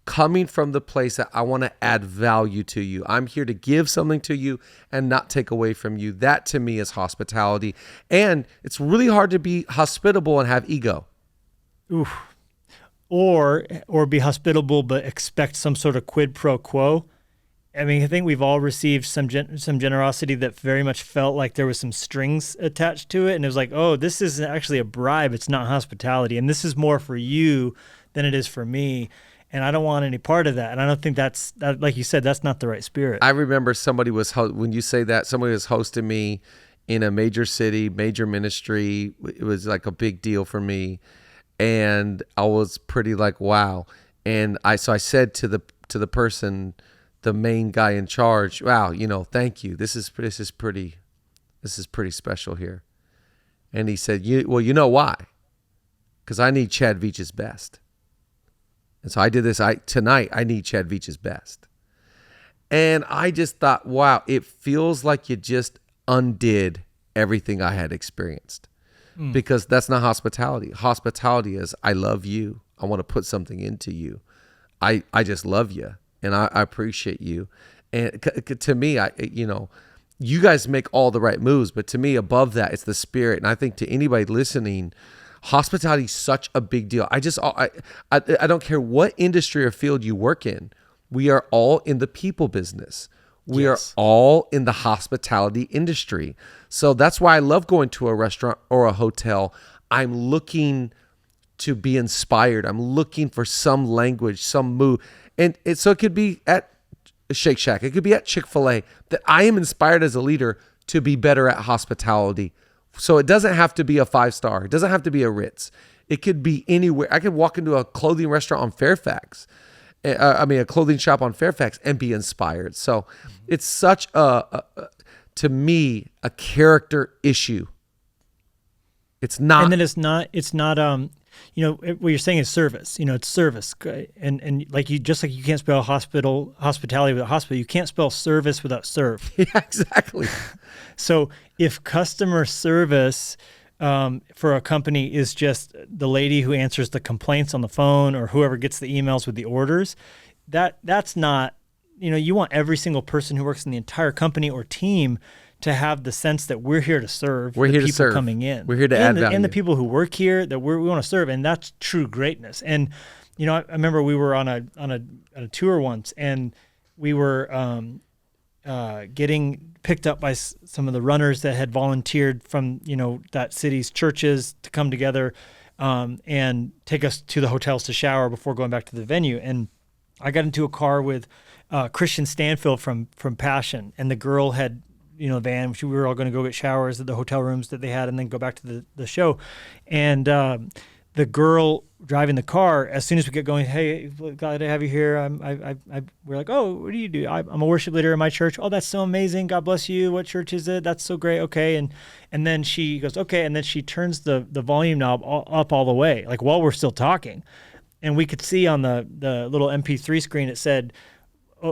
coming from the place that I want to add value to you. I'm here to give something to you and not take away from you. That to me is hospitality. And it's really hard to be hospitable and have ego. Oof. Or be hospitable but expect some sort of quid pro quo. I mean, I think we've all received some generosity that very much felt like there was some strings attached to it, and it was like, oh, this is actually a bribe. It's not hospitality, and this is more for you than it is for me, and I don't want any part of that. And I don't think that's like you said, that's not the right spirit. I remember when you say that, somebody was hosting me in a major city, major ministry. It was like a big deal for me. And I was pretty like, wow. And I said to the person, the main guy in charge, wow, thank you. This is pretty special here. And he said, well, you know why? Because I need Chad Veach's best. And so I did this. Tonight I need Chad Veach's best. And I just thought, wow, it feels like you just undid everything I had experienced. Because that's not hospitality. Hospitality is, I love you. I want to put something into you. I just love you, and I appreciate you. And to me, you guys make all the right moves, but to me, above that, it's the spirit. And I think to anybody listening, hospitality is such a big deal. I don't care what industry or field you work in. We are all in the people business. We are all in the hospitality industry. So that's why I love going to a restaurant or a hotel. I'm looking to be inspired. I'm looking for some language, some move. So it could be at Shake Shack. It could be at Chick-fil-A, that I am inspired as a leader to be better at hospitality. So it doesn't have to be a 5-star. It doesn't have to be a Ritz. It could be anywhere. I could walk into a clothing restaurant on Fairfax. A clothing shop on Fairfax and be inspired. So it's such to me, a character issue. It's not. And then it's not, what you're saying is service. It's service. And like you can't spell hospitality without hospital, you can't spell service without serve. Yeah, exactly. So if customer service for a company is just the lady who answers the complaints on the phone or whoever gets the emails with the orders, that's not, you want every single person who works in the entire company or team to have the sense that we're here to serve. We're here to serve. Coming in. We're here to add value. And the people who work here that we want to serve, and that's true greatness. And I remember we were on a tour once, and we were getting picked up by some of the runners that had volunteered from that city's churches to come together and take us to the hotels to shower before going back to the venue. And I got into a car with Christian Stanfield from Passion, and the girl had van. We were all going to go get showers at the hotel rooms that they had and then go back to the show. And the girl driving the car, as soon as we get going, hey, glad to have you here. We're like, oh, what do you do? I'm a worship leader in my church. Oh, that's so amazing. God bless you. What church is it? That's so great. Okay. And then she goes, okay. And then she turns the volume knob up all the way, like while we're still talking. And we could see on the little MP3 screen, it said,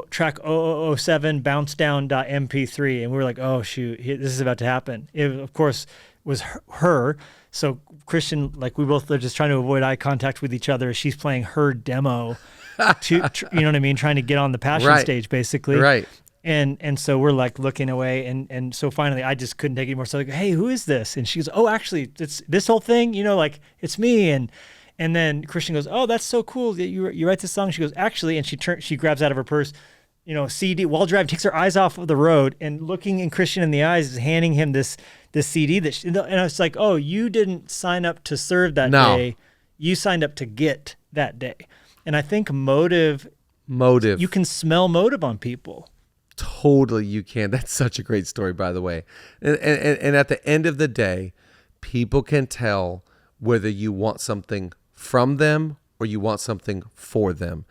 track 0007 bounce down.mp3, and we were like, oh shoot, this is about to happen. It of course was her. So Christian, like, we both are just trying to avoid eye contact with each other. She's playing her demo to you know what I mean, trying to get on the Passion stage basically, right? And so we're like looking away, and so finally I just couldn't take it anymore. So like, hey, who is this? And she goes, oh, actually it's this whole thing, like it's me. And then Christian goes, oh, that's so cool that you write this song. She goes, actually, and she grabs out of her purse, CD while driving, takes her eyes off of the road, and looking in Christian in the eyes is handing him this CD and I was like, oh, you didn't sign up to serve that day. You signed up to get that day. And I think motive, you can smell motive on people. Totally, you can. That's such a great story, by the way. And at the end of the day, people can tell whether you want something from them or you want something for them.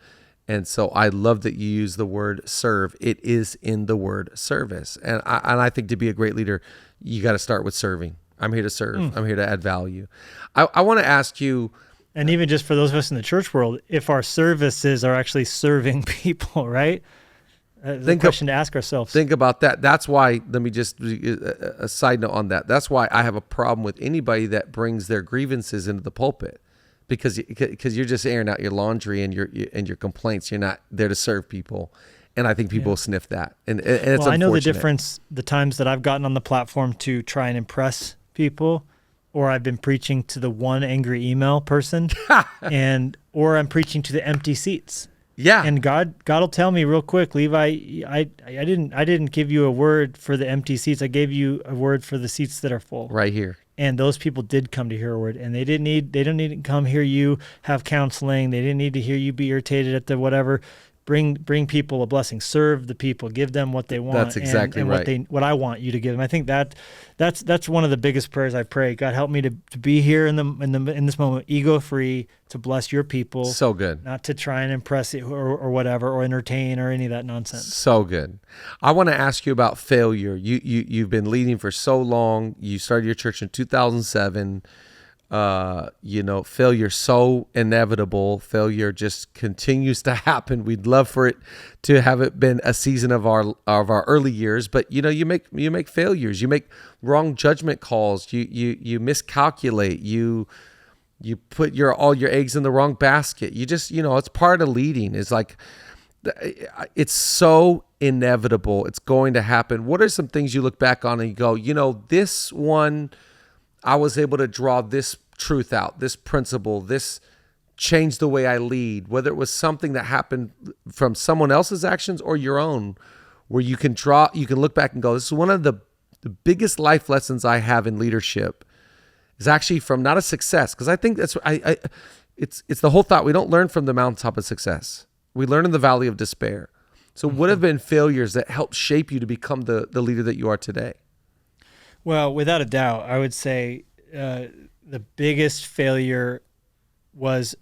And so I love that you use the word serve. It is in the word service. And I think to be a great leader, you got to start with serving. I'm here to serve. I'm here to add value. I want to ask you. And even just for those of us in the church world, if our services are actually serving people, right? That's a question to ask ourselves. Think about that. That's why, let me just, a side note on that. That's why I have a problem with anybody that brings their grievances into the pulpit, because you're just airing out your laundry and your complaints. You're not there to serve people. And I think people sniff that. And it's unfortunate. I know the difference, the times that I've gotten on the platform to try and impress people, or I've been preaching to the one angry email person, or I'm preaching to the empty seats. Yeah. And God will tell me real quick, Levi, I didn't give you a word for the empty seats. I gave you a word for the seats that are full. Right here. And those people did come to hear a word, and they don't need to come hear you have counseling. They didn't need to hear you be irritated at the whatever. Bring people a blessing. Serve the people. Give them what they want. That's exactly and right. what I want you to give them. I think that's one of the biggest prayers I pray. God, help me to be here in this moment, ego free, to bless your people. So good. Not to try and impress it or whatever, or entertain or any of that nonsense. So good. I want to ask you about failure. You've been leading for so long. You started your church in 2007. Failure so inevitable. Failure just continues to happen. We'd love for it to have it been a season of our early years, but you make failures. You make wrong judgment calls. You miscalculate. You put all your eggs in the wrong basket. You just, it's part of leading. It's like, it's so inevitable. It's going to happen. What are some things you look back on and you go, this one, I was able to draw this truth out, this principle, this changed the way I lead, whether it was something that happened from someone else's actions or your own, where you can look back and go, this is one of the biggest life lessons I have in leadership, is actually from not a success. Because I think that's, it's the whole thought. We don't learn from the mountaintop of success. We learn in the valley of despair. So what have been failures that helped shape you to become the leader that you are today? Well, without a doubt, I would say the biggest failure was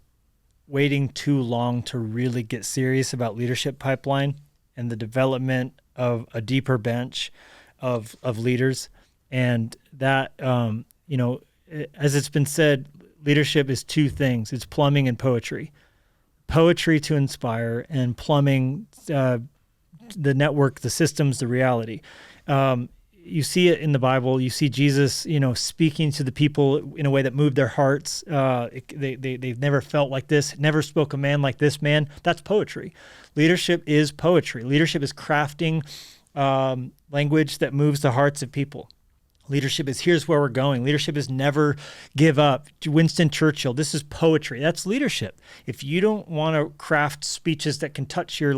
waiting too long to really get serious about leadership pipeline and the development of a deeper bench of leaders. And that, as it's been said, leadership is two things. It's plumbing and poetry. Poetry to inspire, and plumbing, the network, the systems, the reality. You see it in the Bible. You see Jesus, speaking to the people in a way that moved their hearts. They've never felt like this, never spoke a man like this man. That's poetry. Leadership is poetry. Leadership is crafting language that moves the hearts of people. Leadership is here's where we're going. Leadership is never give up. Winston Churchill, this is poetry. That's leadership. If you don't want to craft speeches that can touch your,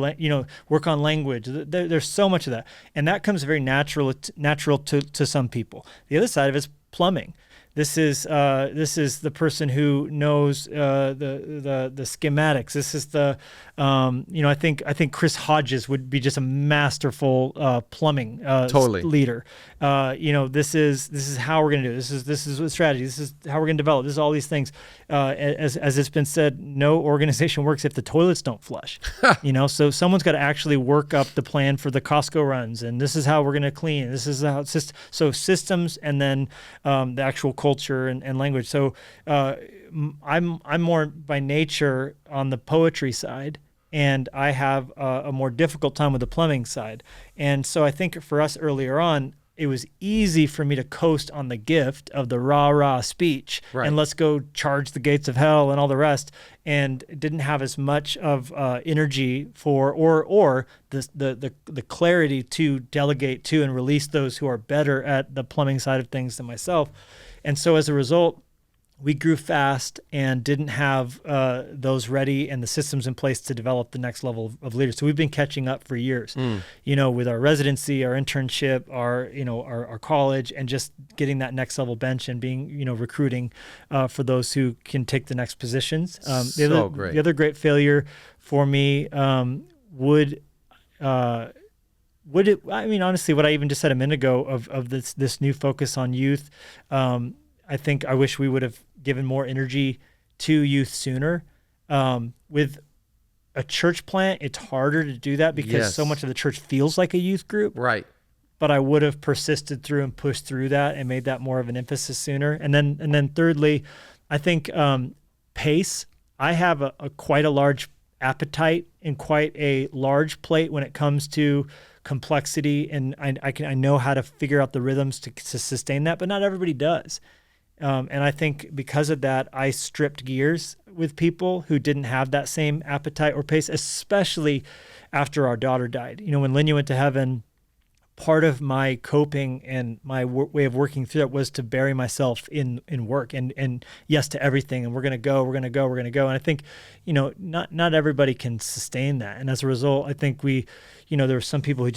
work on language, there's so much of that. And that comes very natural to some people. The other side of it is plumbing. This is the person who knows the schematics. This is the I think Chris Hodges would be just a masterful plumbing leader. This is how we're going to do it. This is a strategy. This is how we're going to develop. This is all these things. As it's been said, no organization works if the toilets don't flush. So someone's got to actually work up the plan for the Costco runs, and this is how we're going to clean. This is how it's so systems, and then the actual culture and language. So I'm more by nature on the poetry side, and I have a more difficult time with the plumbing side. And so I think for us earlier on, it was easy for me to coast on the gift of the rah-rah speech, right, and let's go charge the gates of hell and all the rest, and didn't have as much of energy for or the clarity to delegate to and release those who are better at the plumbing side of things than myself. And so as a result, we grew fast and didn't have those ready and the systems in place to develop the next level of leaders. So we've been catching up for years, with our residency, our internship, our college, and just getting that next level bench and being, recruiting for those who can take the next positions. The other great failure for me honestly, what I even just said a minute ago of this new focus on youth, I think I wish we would have given more energy to youth sooner. With a church plant, it's harder to do that because so much of the church feels like a youth group. Right. But I would have persisted through and pushed through that and made that more of an emphasis sooner. And then thirdly, I think pace. I have quite a large appetite and quite a large plate when it comes to complexity, and I know how to figure out the rhythms to sustain that, but not everybody does. And I think because of that, I stripped gears with people who didn't have that same appetite or pace, especially after our daughter died. When Linya went to heaven, part of my coping and my way of working through it was to bury myself in work and yes to everything. And we're going to go. And I think, not everybody can sustain that. And as a result, I think there were some people who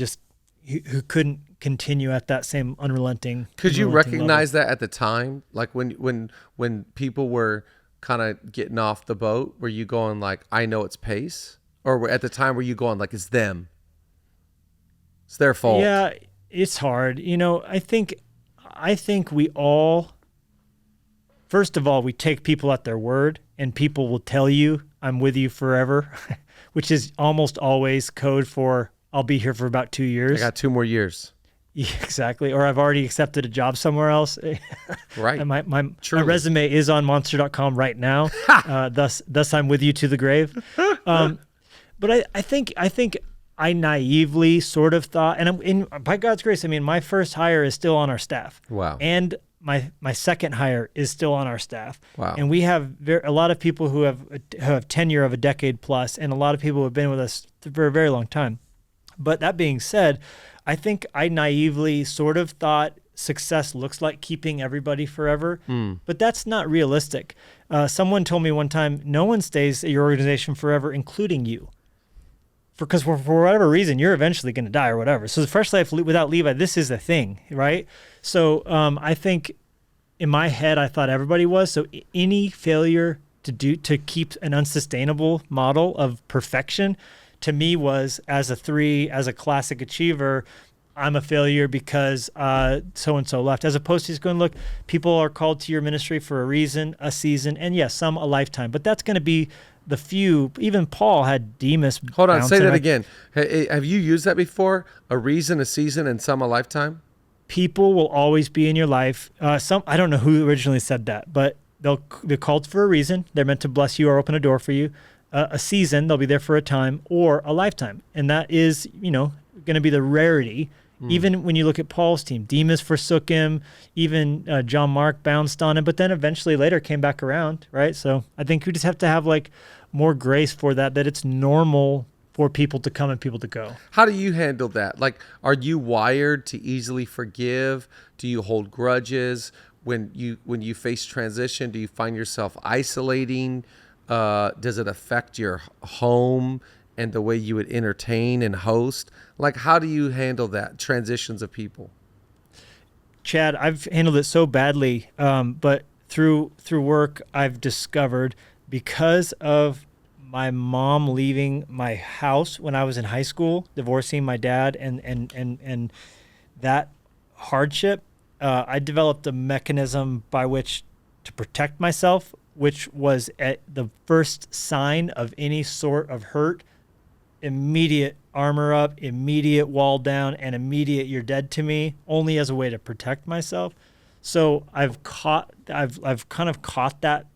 couldn't continue at that same unrelenting. Could you recognize level. That at the time? Like when people were kind of getting off the boat, were you going like, I know it's pace? Or at the time were you going like, it's them? It's their fault. Yeah, it's hard. I think we all, first of all, we take people at their word, and people will tell you, I'm with you forever, which is almost always code for, I'll be here for about 2 years. I got 2 more years. Yeah, exactly. Or I've already accepted a job somewhere else. Right. And my resume is on monster.com right now. Thus I'm with you to the grave. But I think I naively sort of thought, and by God's grace, my first hire is still on our staff. Wow. And my second hire is still on our staff. Wow. And we have a lot of people who have tenure of a decade plus, and a lot of people who have been with us for a very long time. But that being said, I think I naively sort of thought success looks like keeping everybody forever, but that's not realistic. Someone told me one time, no one stays at your organization forever, including you. Because for whatever reason, you're eventually going to die or whatever. So the Fresh Life without Levi, this is the thing, right? So I think in my head, I thought everybody was. So any failure to keep an unsustainable model of perfection to me was as a 3, as a classic achiever, I'm a failure because so-and-so left, as opposed to just going, look, people are called to your ministry for a reason, a season, and yes, some a lifetime, but that's going to be the few. Even Paul had Demas. Hold on, say that again. Have you used that before? A reason, a season, and some a lifetime? People will always be in your life. I don't know who originally said that, but they're called for a reason. They're meant to bless you or open a door for you. A season, they'll be there for a time, or a lifetime. And that is, going to be the rarity. Even when you look at Paul's team, Demas forsook him, even John Mark bounced on him, but then eventually later came back around, right? So I think we just have to have like more grace for that it's normal for people to come and people to go. How do you handle that? Like, are you wired to easily forgive? Do you hold grudges? When you face transition, do you find yourself isolating? Does it affect your home and the way you would entertain and host? Like, how do you handle that, transitions of people? Chad, I've handled it so badly, but through work, I've discovered, because of my mom leaving my house when I was in high school, divorcing my dad, and that hardship, I developed a mechanism by which to protect myself, which was at the first sign of any sort of hurt, immediate armor up, immediate wall down, and immediate you're dead to me, only as a way to protect myself. So I've kind of caught that.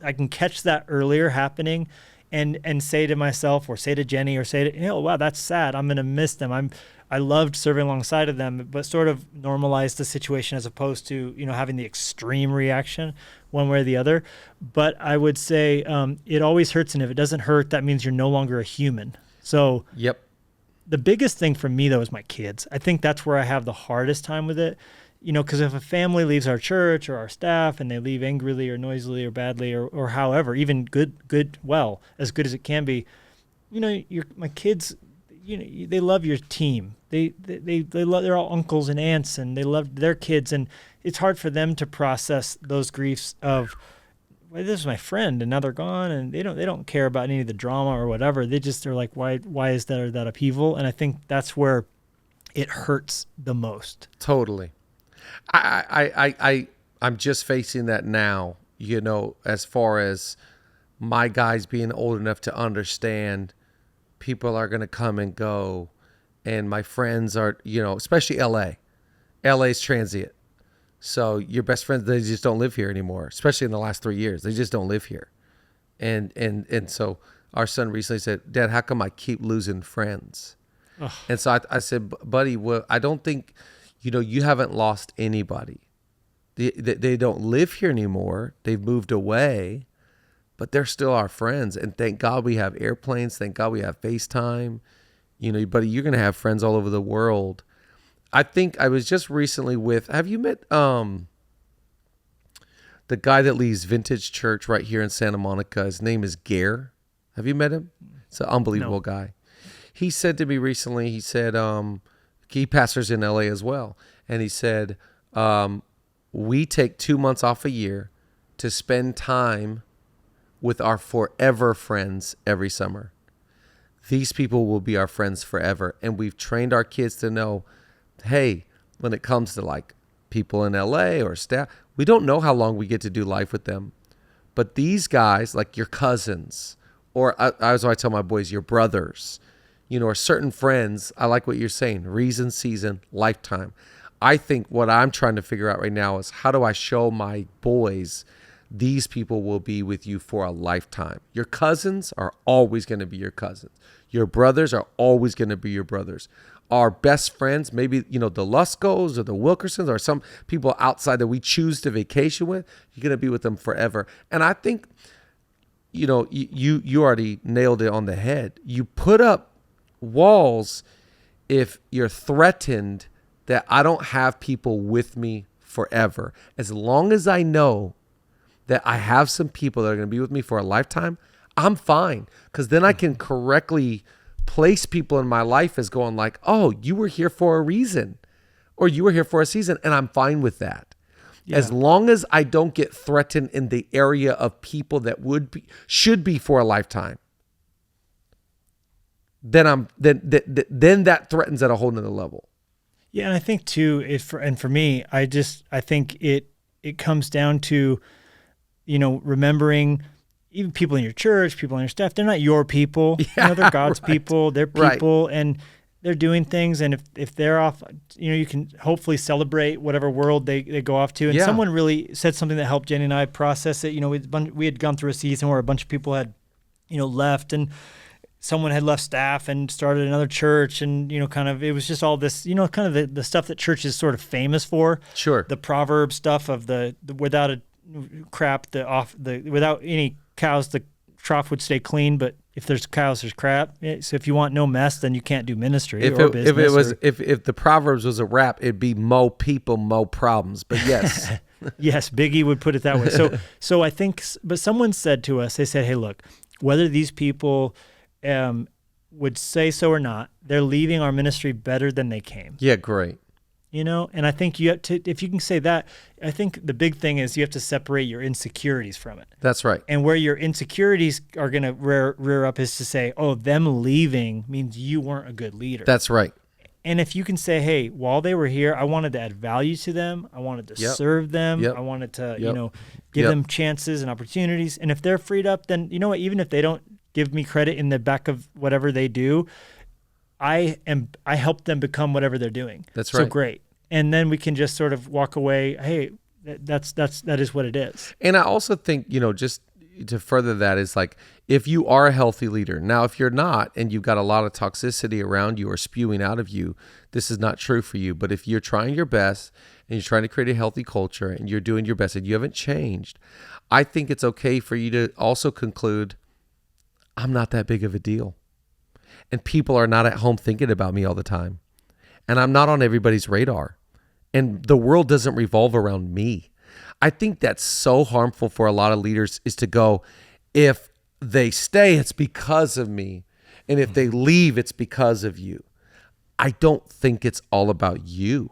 I can catch that earlier happening and say to myself, or say to Jenny, or say to, wow, that's sad. I'm going to miss them. I loved serving alongside of them, but sort of normalize the situation as opposed to, having the extreme reaction one way or the other. But I would say it always hurts. And if it doesn't hurt, that means you're no longer a human. So yep. The biggest thing for me, though, is my kids. I think that's where I have the hardest time with it. Because if a family leaves our church or our staff and they leave angrily or noisily or badly or however, even well, as good as it can be, my kids, they love your team. They love, they're all uncles and aunts, and they love their kids. And it's hard for them to process those griefs of, well, this is my friend and now they're gone, and they don't care about any of the drama or whatever. They're like, why is there that upheaval? And I think that's where it hurts the most. Totally. I'm just facing that now, as far as my guys being old enough to understand people are going to come and go, and my friends are, especially LA's transient. So your best friends, they just don't live here anymore, especially in the last 3 years. They just don't live here. And so our son recently said, Dad, how come I keep losing friends? Ugh. And so I said, buddy, well, I don't think, you haven't lost anybody. They don't live here anymore. They've moved away, but they're still our friends. And thank God we have airplanes. Thank God we have FaceTime. Buddy, you're going to have friends all over the world. I think I was just recently have you met the guy that leads Vintage Church right here in Santa Monica? His name is Gare. Have you met him? It's an unbelievable guy. He said to me recently, he said, he pastors in LA as well. And he said, we take 2 months off a year to spend time with our forever friends every summer. These people will be our friends forever. And we've trained our kids to know, hey, when it comes to like people in LA or staff, we don't know how long we get to do life with them. But these guys, like your cousins, or I tell my boys, your brothers, or certain friends, I like what you're saying, reason, season, lifetime. I think what I'm trying to figure out right now is, how do I show my boys these people will be with you for a lifetime? Your cousins are always going to be your cousins. Your brothers are always going to be your brothers. Our best friends, maybe, the Luskos or the Wilkersons or some people outside that we choose to vacation with, you're going to be with them forever. And I think, you already nailed it on the head. You put up walls if you're threatened that I don't have people with me forever. As long as I know that I have some people that are going to be with me for a lifetime, I'm fine. Because then I can correctly place people in my life as going like, oh, you were here for a reason, or you were here for a season, and I'm fine with that. Yeah. As long as I don't get threatened in the area of people that should be for a lifetime. then then that threatens at a whole nother level. Yeah, and I think too, for me, I think it comes down to, remembering even people in your church, people on your staff, they're not your people. Yeah, they're God's right. people. They're people, and they're doing things. And if they're off, you can hopefully celebrate whatever world they go off to. And someone really said something that helped Jenny and I process it. We had gone through a season where a bunch of people had, left, and someone had left staff and started another church, and it was just all this, kind of the stuff that church is sort of famous for. Sure. The proverb stuff of the without a crap, without any cows, the trough would stay clean, but if there's cows, there's crap. So if you want no mess, then you can't do ministry or business. If the Proverbs was a rap, it'd be mo people, mo problems. But yes. Yes, Biggie would put it that way. So I think, but someone said to us, they said, hey, look, whether these people would say so or not, they're leaving our ministry better than they came. Yeah, great. And I think you have to, if you can say that, I think the big thing is you have to separate your insecurities from it. That's right. And where your insecurities are going to rear up is to say, oh, them leaving means you weren't a good leader. That's right. And if you can say, hey, while they were here, I wanted to add value to them. I wanted to serve them. I wanted to, give them chances and opportunities. And if they're freed up, then you know what, even if they don't give me credit in the back of whatever they do, I help them become whatever they're doing. That's right. So great. And then we can just sort of walk away. Hey, that is what it is. And I also think, just to further that is like, if you are a healthy leader, now if you're not, and you've got a lot of toxicity around you or spewing out of you, this is not true for you. But if you're trying your best and you're trying to create a healthy culture and you're doing your best and you haven't changed, I think it's okay for you to also conclude, I'm not that big of a deal. And people are not at home thinking about me all the time. And I'm not on everybody's radar. And the world doesn't revolve around me. I think that's so harmful for a lot of leaders, is to go, if they stay, it's because of me. And if they leave, it's because of you. I don't think it's all about you.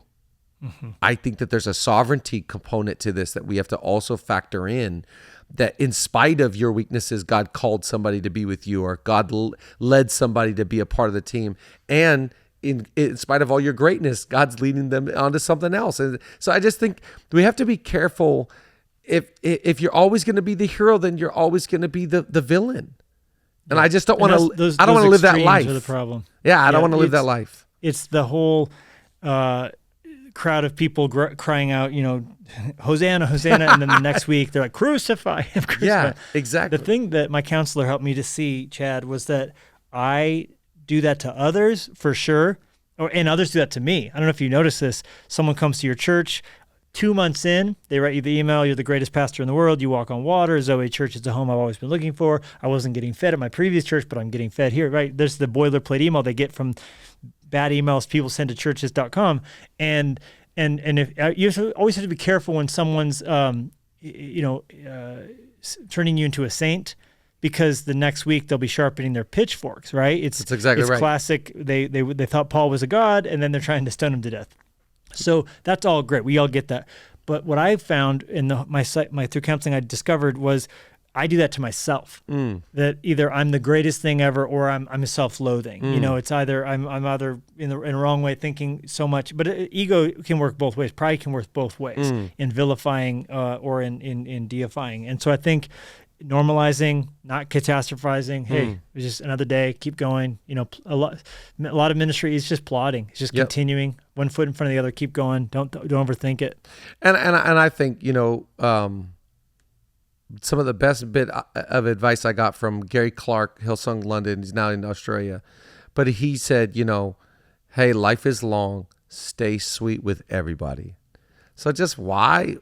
Mm-hmm. I think that there's a sovereignty component to this that we have to also factor in, that in spite of your weaknesses, God called somebody to be with you, or God led somebody to be a part of the team. And in spite of all your greatness, God's leading them onto something else. And so I just think we have to be careful. If you're always going to be the hero, then you're always going to be the villain. And I just don't want to. I don't want to live that life. Are the problem. Yeah, I don't want to live that life. It's the whole crowd of people crying out, Hosanna, Hosanna, and then the next week they're like, crucify him, crucify. Yeah, exactly. The thing that my counselor helped me to see, Chad, was that I do that to others for sure, and others do that to me. I don't know if you notice this. Someone comes to your church, 2 months in, they write you the email, you're the greatest pastor in the world, you walk on water, Zoe Church is the home I've always been looking for. I wasn't getting fed at my previous church, but I'm getting fed here, right? There's the boilerplate email they get from bad emails people send to churches.com. And if you always have to be careful when someone's, turning you into a saint, because the next week they'll be sharpening their pitchforks, right? That's exactly right. It's classic. They thought Paul was a god, and then they're trying to stone him to death. So that's all great. We all get that. But what I found in my through counseling, I discovered was I do that to myself. That either I'm the greatest thing ever, or I'm self-loathing. It's either I'm either in a wrong way thinking so much. But ego can work both ways. Pride can work both ways, in vilifying or in deifying. And so I think normalizing, not catastrophizing. Hey, it was just another day. Keep going. A lot of ministry is just plodding. It's just continuing, one foot in front of the other. Keep going. Don't overthink it. And I think some of the best bit of advice I got from Gary Clark, Hillsong London. He's now in Australia, but he said, hey, life is long. Stay sweet with everybody. So just why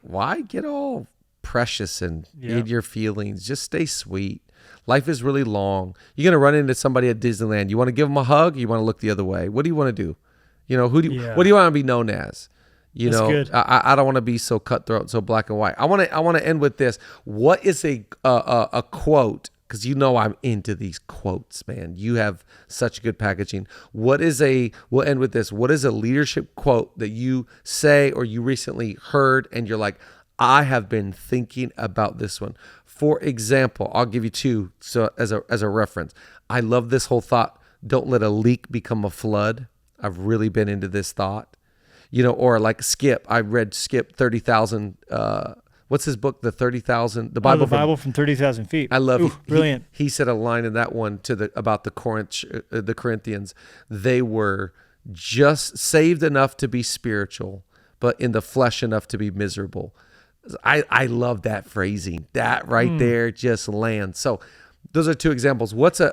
get all precious and in your feelings? Just stay sweet. Life is really long. You're going to run into somebody at Disneyland. You want to give them a hug? Or you want to look the other way? What do you want to do? What do you want to be known as? Good. I don't want to be so cutthroat, so black and white. I want to end with this. What is a quote? Because I'm into these quotes, man. You have such good packaging. We'll end with this. What is a leadership quote that you say or you recently heard and you're like, I have been thinking about this one? For example, I'll give you two so as a reference. I love this whole thought don't let a leak become a flood. I've really been into this thought. Or like Skip. I read Skip 30,000. What's his book? The 30,000. The Bible. The Bible from 30,000 feet. I love. Ooh, brilliant. He said a line in that one about the Corinthians. They were just saved enough to be spiritual, but in the flesh enough to be miserable. I love that phrasing. That right there just lands. So those are two examples. What's a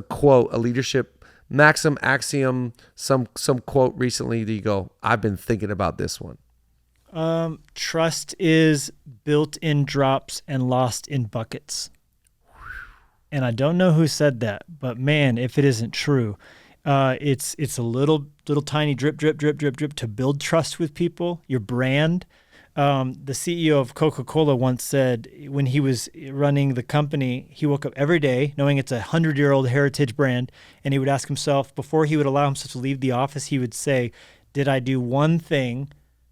quote, a leadership maxim, axiom, some quote recently that you go, I've been thinking about this one? Trust is built in drops and lost in buckets. And I don't know who said that, but man, if it isn't true, it's a little tiny drip to build trust with people, your brand. The CEO of Coca-Cola once said when he was running the company, he woke up every day knowing it's a 100-year-old heritage brand, and he would ask himself, before he would allow himself to leave the office, he would say, did I do one thing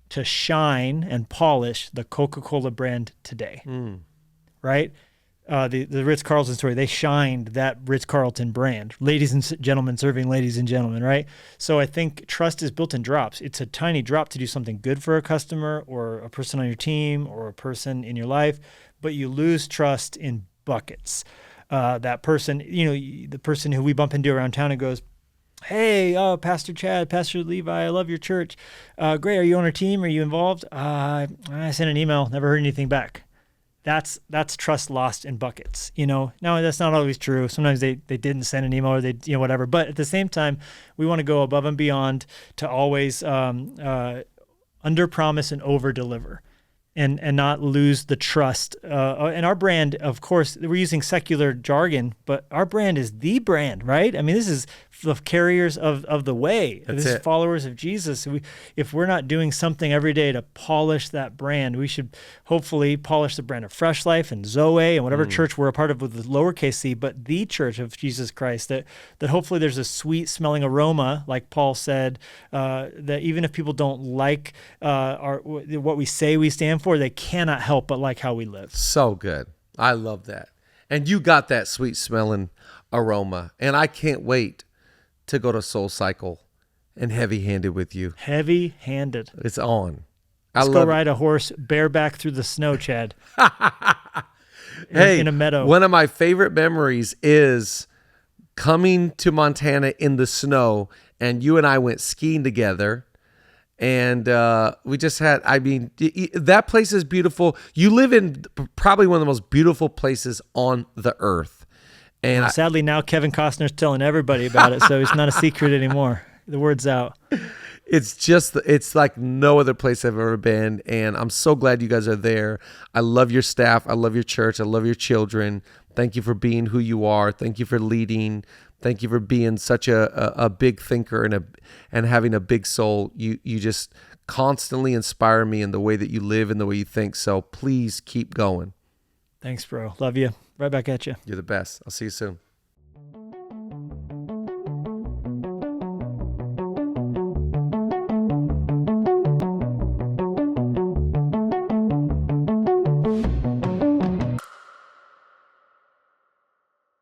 to shine and polish the Coca-Cola brand today? Right? The Ritz-Carlton story, they shined that Ritz-Carlton brand. Ladies and gentlemen serving ladies and gentlemen, right? So I think trust is built in drops. It's a tiny drop to do something good for a customer or a person on your team or a person in your life, but you lose trust in buckets. That person, the person who we bump into around town and goes, hey, Pastor Chad, Pastor Levi, I love your church. Great, are you on our team? Are you involved? I sent an email, never heard anything back. That's trust lost in buckets. Now that's not always true. Sometimes they didn't send an email or they whatever. But at the same time, we want to go above and beyond to always under promise and over deliver, and not lose the trust. And our brand, of course, we're using secular jargon, but our brand is the brand, right? I mean, this is the carriers of the way. This is followers of Jesus. If we're not doing something every day to polish that brand, we should hopefully polish the brand of Freshlife and Zoe and whatever church we're a part of with the lowercase c, but the church of Jesus Christ, that hopefully there's a sweet smelling aroma, like Paul said, that even if people don't like what we say we stand for, they cannot help but like how we live. So good. I love that. And you got that sweet smelling aroma. And I can't wait to go to Soul Cycle and heavy-handed with you. Heavy-handed. It's on. Let's go ride a horse bareback through the snow, Chad. in a meadow. One of my favorite memories is coming to Montana in the snow, and you and I went skiing together. And we just had, that place is beautiful. You live in probably one of the most beautiful places on the earth. And sadly, now Kevin Costner's telling everybody about it, so it's not a secret anymore. The word's out. It's like no other place I've ever been, and I'm so glad you guys are there. I love your staff. I love your church. I love your children. Thank you for being who you are. Thank you for leading. Thank you for being such a big thinker and having a big soul. You just constantly inspire me in the way that you live and the way you think. So please keep going. Thanks, bro. Love you. Right back at you. You're the best. I'll see you soon.